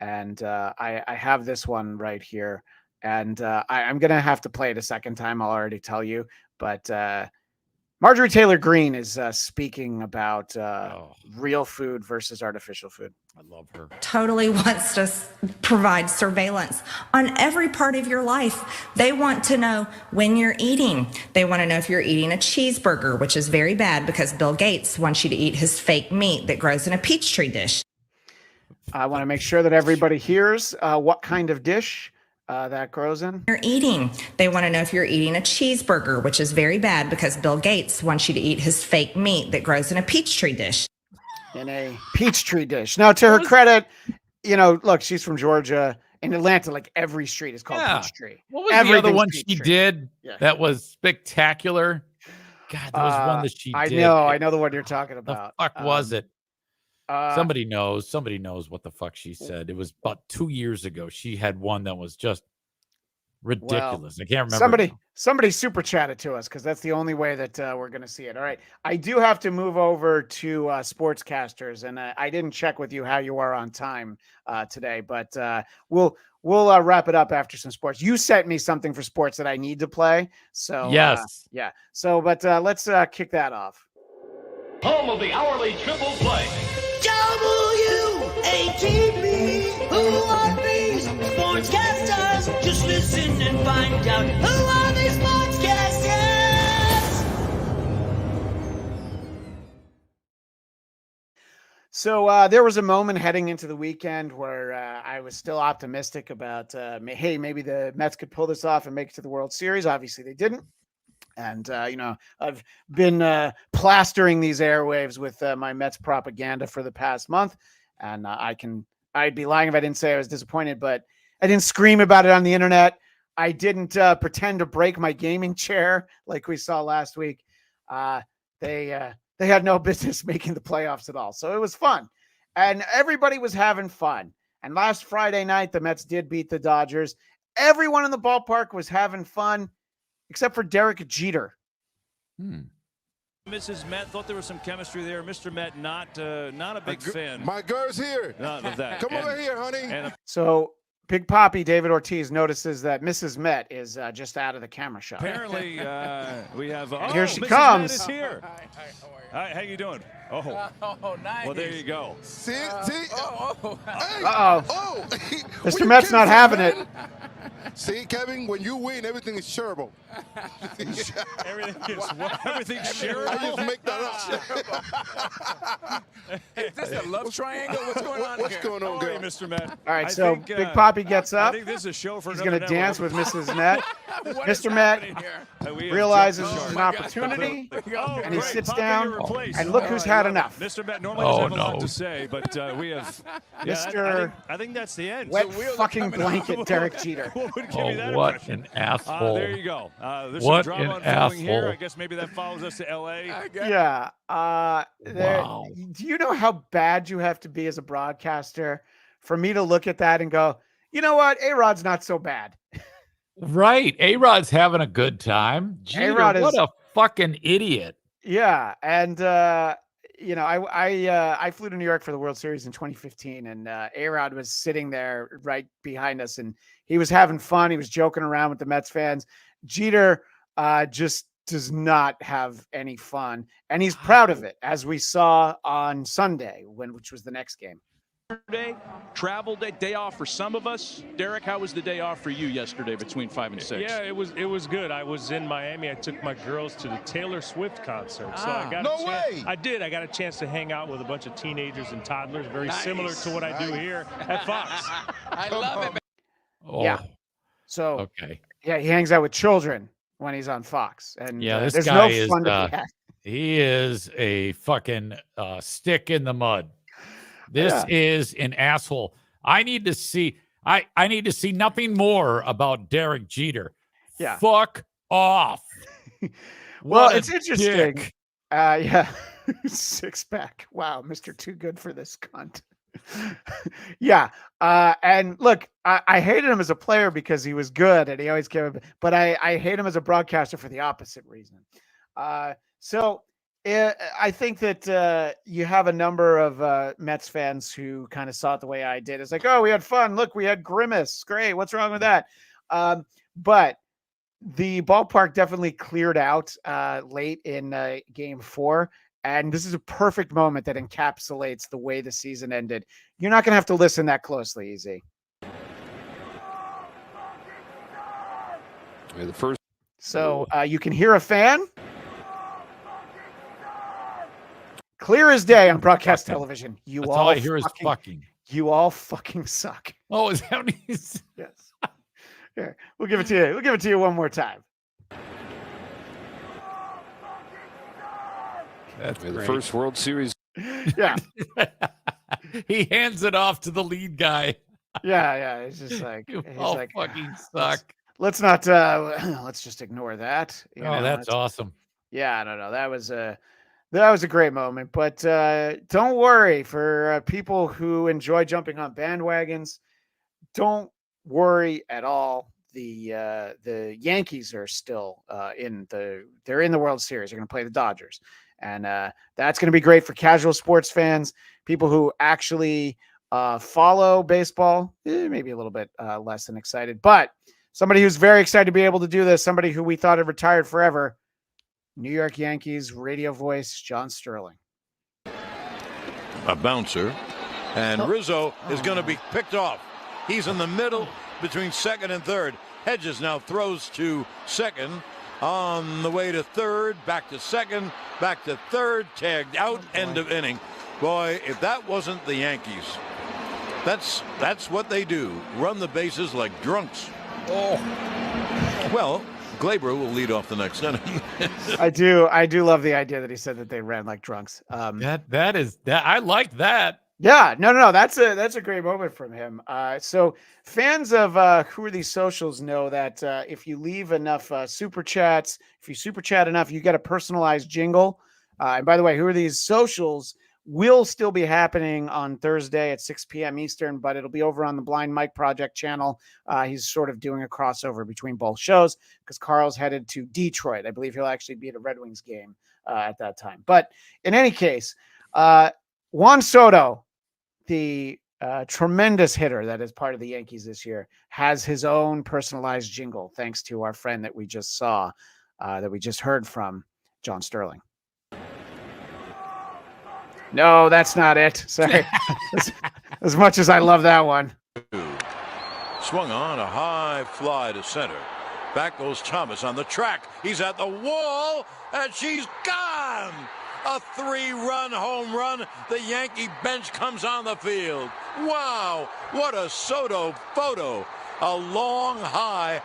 And I have this one right here. And I'm going to have to play it a second time. I'll already tell you. But Marjorie Taylor Greene is speaking about real food versus artificial food. I love her. Totally wants to provide surveillance on every part of your life. They want to know when you're eating. They want to know if you're eating a cheeseburger, which is very bad because Bill Gates wants you to eat his fake meat that grows in a Peachtree dish. I want to make sure that everybody hears what kind of dish that grows in. You're eating. They want to know if you're eating a cheeseburger, which is very bad because Bill Gates wants you to eat his fake meat that grows in a Peachtree dish. in a Peachtree dish. Now, to her credit, look, she's from Georgia. In Atlanta, like every street is called Peachtree. What was the other one she did that was spectacular? God, there was one that she did. I know the one you're talking about. The fuck was it? Somebody knows. Somebody knows what the fuck she said. It was about 2 years ago. She had one that was just ridiculous. I can't remember. Somebody super chatted to us because that's the only way that we're going to see it. All right. I do have to move over to sportscasters, and I didn't check with you how you are on time today, but we'll wrap it up after some sports. You sent me something for sports that I need to play. So yes. Yeah. So, but let's kick that off. Home of the hourly triple play. W-A-T-B, who are these sportscasters? Just listen and find out who are these sportscasters. So there was a moment heading into the weekend where I was still optimistic about, hey, maybe the Mets could pull this off and make it to the World Series. Obviously, they didn't. And, I've been plastering these airwaves with my Mets propaganda for the past month. And I'd be lying if I didn't say I was disappointed, but I didn't scream about it on the internet. I didn't pretend to break my gaming chair like we saw last week. They had no business making the playoffs at all. So it was fun. And everybody was having fun. And last Friday night, the Mets did beat the Dodgers. Everyone in the ballpark was having fun, except for Derek Jeter. Mrs. Met thought there was some chemistry there. Mr. Met not a big fan. My girl's here. Not of that. Come over here, honey. So Big Papi David Ortiz notices that Mrs. Met is just out of the camera shot. Apparently, we have. Here she Mrs. comes. Met is here. Hi, how you doing? Oh, nice. Well, there you go. See? Uh-oh. Mr. Met's not having it. See, Kevin, when you win, everything is shareable. Everything's shareable. I just make that up. Is this a love triangle? What's going on What's here? going on, girl? Mr. Met. All right, so Big Papi gets up. I think this is a show for He's another going to dance with network. Mrs. Met. Mr. Met realizes it's an opportunity, and he sits down, and look who's had enough. Mr. Met normally doesn't have a lot to say, but we have. Mr. I think that's the end. Wet fucking blanket Derek Jeter. What an asshole. There you go. There's What some drama an unfolding here. asshole. I guess maybe that follows us to L.A. Yeah. Wow. Do you know how bad you have to be as a broadcaster for me to look at that and go, you know what? A-Rod's not so bad. Right. A-Rod's having a good time. Jeter, A-Rod what is- a fucking idiot. Yeah. And, I flew to New York for the World Series in 2015, and A-Rod was sitting there right behind us, and he was having fun. He was joking around with the Mets fans. Jeter just does not have any fun, and he's proud of it, as we saw on Sunday, which was the next game. Travel day off for some of us. Derek, how was the day off for you yesterday between 5 and 6? Yeah, it was good. I was in Miami. I took my girls to the Taylor Swift concert. So I got I got a chance to hang out with a bunch of teenagers and toddlers, very similar to what I do here at Fox. I love it, man. Oh, Yeah. So okay. yeah, he hangs out with children when he's on Fox, and Yeah, this there's guy no is fun to be had. he is a fucking stick in the mud. This is an asshole. I need to see nothing more about Derek Jeter. Yeah. Fuck off. Well, What a it's interesting. dick. Yeah. Six pack. Wow, Mr. Too Good for this cunt. Yeah. And look, I hated him as a player because he was good and he always came, but I hate him as a broadcaster for the opposite reason. So I think that you have a number of Mets fans who kind of saw it the way I did. It's like, oh, we had fun. Look, we had Grimace. Great. What's wrong with that? But the ballpark definitely cleared out late in Game 4. And this is a perfect moment that encapsulates the way the season ended. You're not going to have to listen that closely, Easy. The first. So you can hear a fan. Clear as day on broadcast television. That's all I hear is fucking. You all fucking suck. Oh, is that what he's... Yes. Here, we'll give it to you. We'll give it to you one more time. That's The great. first World Series Yeah. He hands it off to the lead guy. Yeah. It's just like, You he's all like, fucking suck. let's not, let's just ignore that. That's awesome. Yeah, no. That was a great moment. But don't worry for people who enjoy jumping on bandwagons. Don't worry at all. The Yankees are still they're in the World Series. They're going to play the Dodgers, and that's going to be great for casual sports fans, people who actually follow baseball. Maybe a little bit less than excited, but somebody who's very excited to be able to do this. Somebody who we thought had retired forever. New York Yankees radio voice John Sterling. A bouncer, and Rizzo is going to be picked off. He's in the middle between second and third. Hedges now throws to second, on the way to third, back to second, back to third, tagged out, end of inning. Boy, if that wasn't the Yankees, that's what they do, run the bases like drunks. Oh, well, Glaber will lead off the next inning. I do love the idea that he said that they ran like drunks. I like that. Yeah, no, that's a great moment from him. So fans of Who Are These Socials know that if you leave enough super chats, if you super chat enough, you get a personalized jingle. And by the way, Who Are These Socials will still be happening on Thursday at 6 p.m. Eastern, but it'll be over on the Blind Mike Project channel. He's sort of doing a crossover between both shows because Carl's headed to Detroit. I believe he'll actually be at a Red Wings game at that time. But in any case, Juan Soto, the tremendous hitter that is part of the Yankees this year, has his own personalized jingle, thanks to our friend that we just saw, that we just heard from, John Sterling. No, that's not it. Sorry. as much as I love that one. Swung on a high fly to center. Back goes Thomas on the track. He's at the wall, and she's gone. A 3-run home run. The Yankee bench comes on the field. Wow, what a Soto photo. A long, high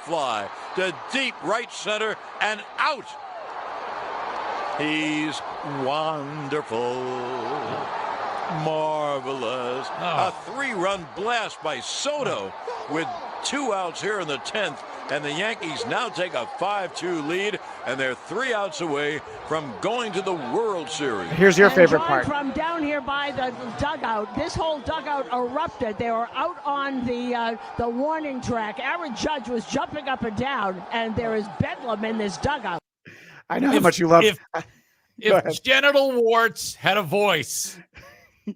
fly to deep right center and out. He's wonderful, marvelous. A 3-run blast by Soto with 2 outs here in the 10th. And the Yankees now take a 5-2 lead, and they're 3 outs away from going to the World Series. Here's your favorite part. From down here by the dugout, this whole dugout erupted. They were out on the warning track. Aaron Judge was jumping up and down, and there is bedlam in this dugout. I know how much you love. If genital warts had a voice,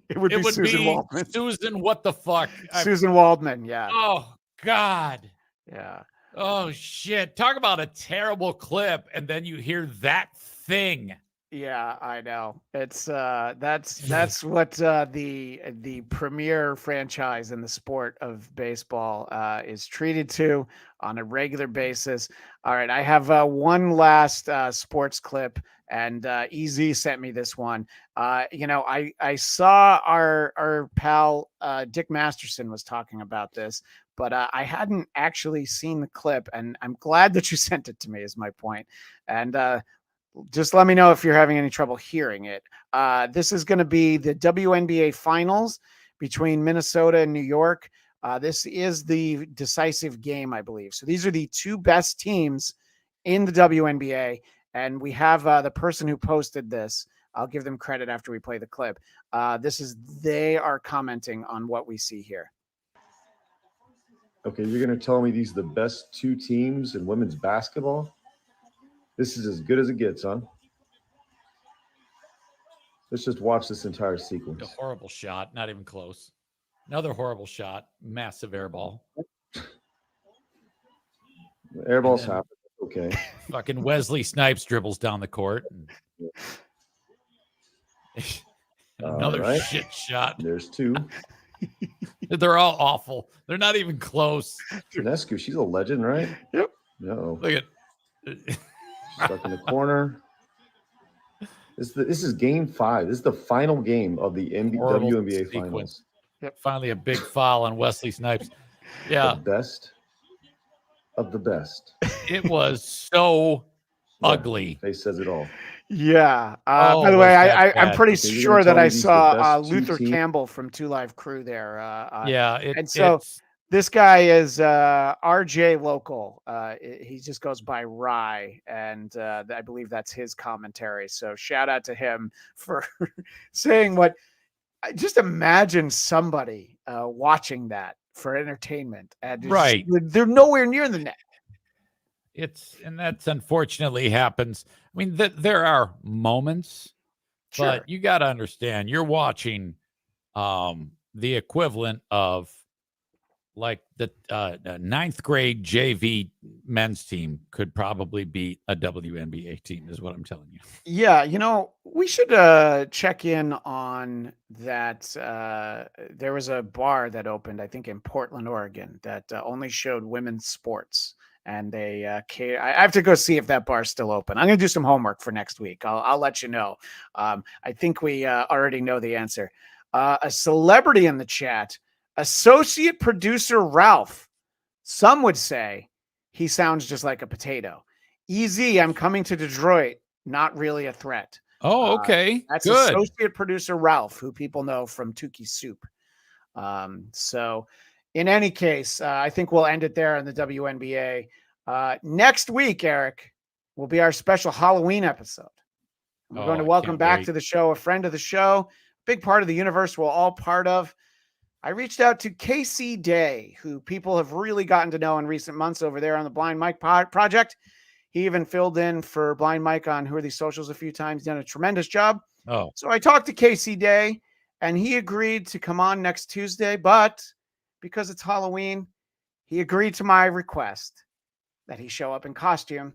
it would be Susan Waldman. Susan, what the fuck? Susan Waldman, yeah. Oh, God. Yeah. Oh, shit. Talk about a terrible clip, and then you hear that thing. Yeah, I know. It's that's what the premier franchise in the sport of baseball is treated to on a regular basis. All right, I have one last sports clip, and EZ sent me this one. I saw our pal Dick Masterson was talking about this, but I hadn't actually seen the clip, and I'm glad that you sent it to me, is my point. And just let me know if you're having any trouble hearing it. This is going to be the WNBA finals between Minnesota and New York. This is the decisive game, I believe. So these are the 2 best teams in the WNBA. And we have the person who posted this. I'll give them credit after we play the clip. They are commenting on what we see here. Okay, you're going to tell me these are the best 2 teams in women's basketball? This is as good as it gets, huh? Let's just watch this entire sequence. A horrible shot, not even close. Another horrible shot, massive air ball. Air balls happen. Okay. Fucking Wesley Snipes dribbles down the court. Another shit shot. There's 2. They're all awful. They're not even close. Ionescu, she's a legend, right? Yep. No. Look at stuck in the corner. This is game 5. This is the final game of the WNBA finals. Yep. Finally a big foul on Wesley Snipes. Yeah. The best of the best. It was so ugly. Face says it all. Yeah. Oh, By the way, was that I'm bad. pretty Okay, you're sure gonna that tell I me these are the saw best two Luther teams? Campbell from Two Live Crew there. Yeah, And so it's this guy is RJ Local. He just goes by Rye, and I believe that's his commentary. So shout out to him for saying what. Just imagine somebody watching that for entertainment, and right. they're nowhere near the net. And that's unfortunately happens. I mean, there are moments, Sure. but you got to understand, you're watching the equivalent of like the ninth grade JV men's team could probably beat a WNBA team, is what I'm telling you. Yeah, we should check in on that. There was a bar that opened, I think, in Portland, Oregon, that only showed women's sports. And they I have to go see if that bar's still open. I'm going to do some homework for next week. I'll let you know. I think we already know the answer. A celebrity in the chat, associate producer Ralph. Some would say he sounds just like a potato. Easy, I'm coming to Detroit. Not really a threat. Oh, okay. That's good. associate producer Ralph, who people know from Tukey Soup. So in any case, I think we'll end it there on the WNBA. Next week, Eric, will be our special Halloween episode. We're going to welcome back to the show a friend of the show, big part of the universe we're all part of. I reached out to Casey Day, who people have really gotten to know in recent months over there on the Blind Mike Project. He even filled in for Blind Mike on Who Are These Socials a few times, done a tremendous job. Oh. So I talked to Casey Day, and he agreed to come on next Tuesday, but because it's Halloween, he agreed to my request that he show up in costume.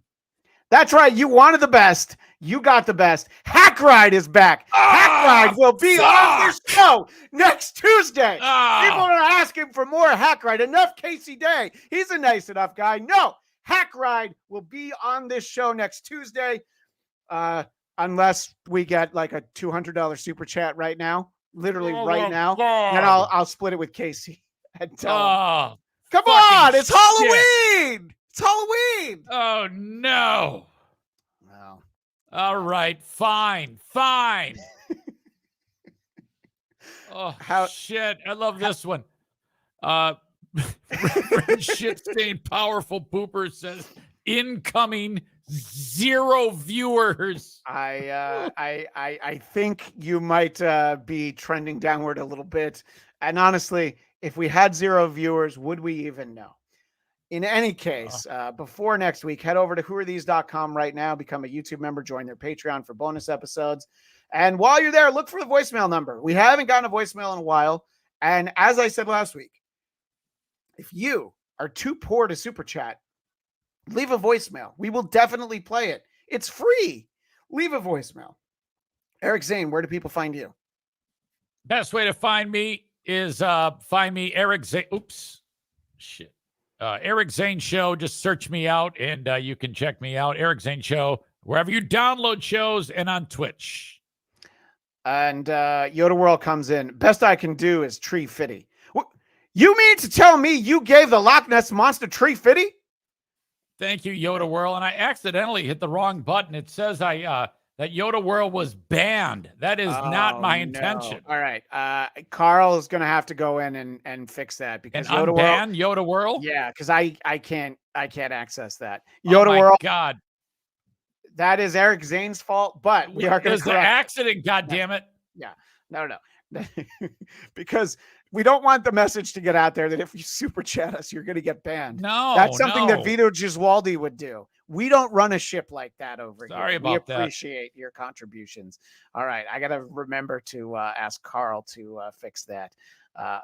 That's right. You wanted the best. You got the best. Hack Ride is back. Hack Ride will be on this show next Tuesday. People are asking for more Hack Ride. Enough Casey Day. He's a nice enough guy. No, Hack Ride will be on this show next Tuesday. Unless we get like a $200 super chat right now, literally right now. Then I'll split it with Casey and tell him. Come on, it's Halloween. It's Halloween. Oh, no. Wow. All right. Fine. Oh, shit. I love this one. Shit stained powerful pooper says incoming 0 viewers. I think you might be trending downward a little bit. And honestly, if we had 0 viewers, would we even know? In any case, before next week, head over to whoarethese.com right now, become a YouTube member, join their Patreon for bonus episodes. And while you're there, look for the voicemail number. We haven't gotten a voicemail in a while. And as I said last week, if you are too poor to super chat, leave a voicemail. We will definitely play it. It's free. Leave a voicemail. Eric Zane, where do people find you? Best way to find me is find me Eric Zane. Oops. Shit. Eric Zane Show. Just search me out and you can check me out. Eric Zane Show, wherever you download shows and on Twitch. And Yoda World comes in. Best I can do is Tree Fitty. What? You mean to tell me you gave the Loch Ness Monster Tree Fitty? Thank you, Yoda World. And I accidentally hit the wrong button. It says that Yoda World was banned. That is not my intention. All right. Carl is going to have to go in and fix that because and unban Yoda World? Yeah, because I can't access that. Yoda World. God. That is Eric Zane's fault, but we are going to correct. It was an accident, goddammit. Yeah. No. Because we don't want the message to get out there that if you super chat us, you're going to get banned. No, that's something that Vito Giswaldi would do. We don't run a ship like that over here. Sorry about that. We appreciate your contributions. All right. I got to remember to ask Carl to fix that.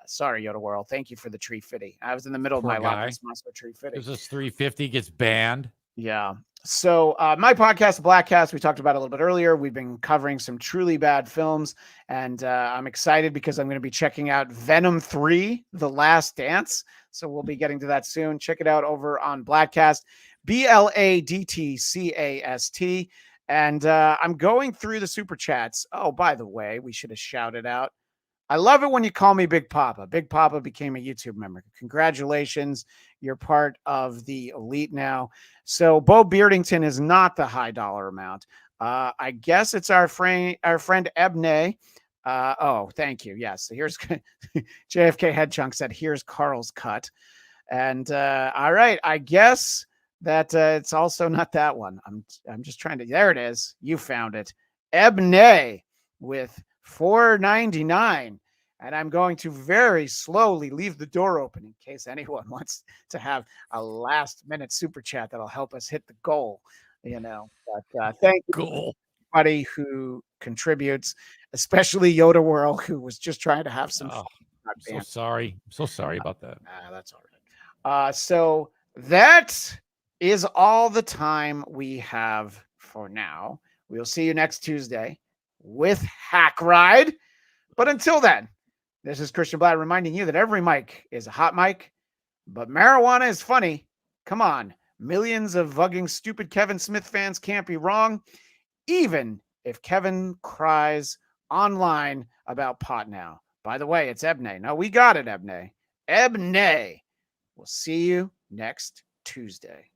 Sorry, Yoda World. Thank you for the Tree Fitty. I was in the middle of my Loch Ness Monster Tree Fitty. Because this 350 gets banned. Yeah. So my podcast, Blackcast, we talked about a little bit earlier. We've been covering some truly bad films, and I'm excited because I'm going to be checking out Venom 3, The Last Dance. So we'll be getting to that soon. Check it out over on Blackcast, BLADTCAST. And I'm going through the super chats. Oh, by the way, we should have shouted out. I love it when you call me Big Papa. Big Papa became a YouTube member. Congratulations. You're part of the elite now. So Bo Beardington is not the high dollar amount. I guess it's our friend Ebne. Oh, thank you. Yes. Here's JFK Head Chunk said, here's Carl's cut. And all right, I guess that it's also not that one. I'm just trying to. There it is. You found it. Ebne with $4.99. And I'm going to very slowly leave the door open in case anyone wants to have a last minute super chat that'll help us hit the goal. But thank you, everybody who contributes, especially Yoda Whirl, who was just trying to have some fun. I'm so sorry about that. That's all right. So that is all the time we have for now. We'll see you next Tuesday with Hack Ride. But until then, this is Christian Blatt reminding you that every mic is a hot mic, but marijuana is funny. Come on. Millions of vugging stupid Kevin Smith fans can't be wrong, even if Kevin cries online about pot now. By the way, it's Ebne. No, we got it, Ebne. Ebne. We'll see you next Tuesday.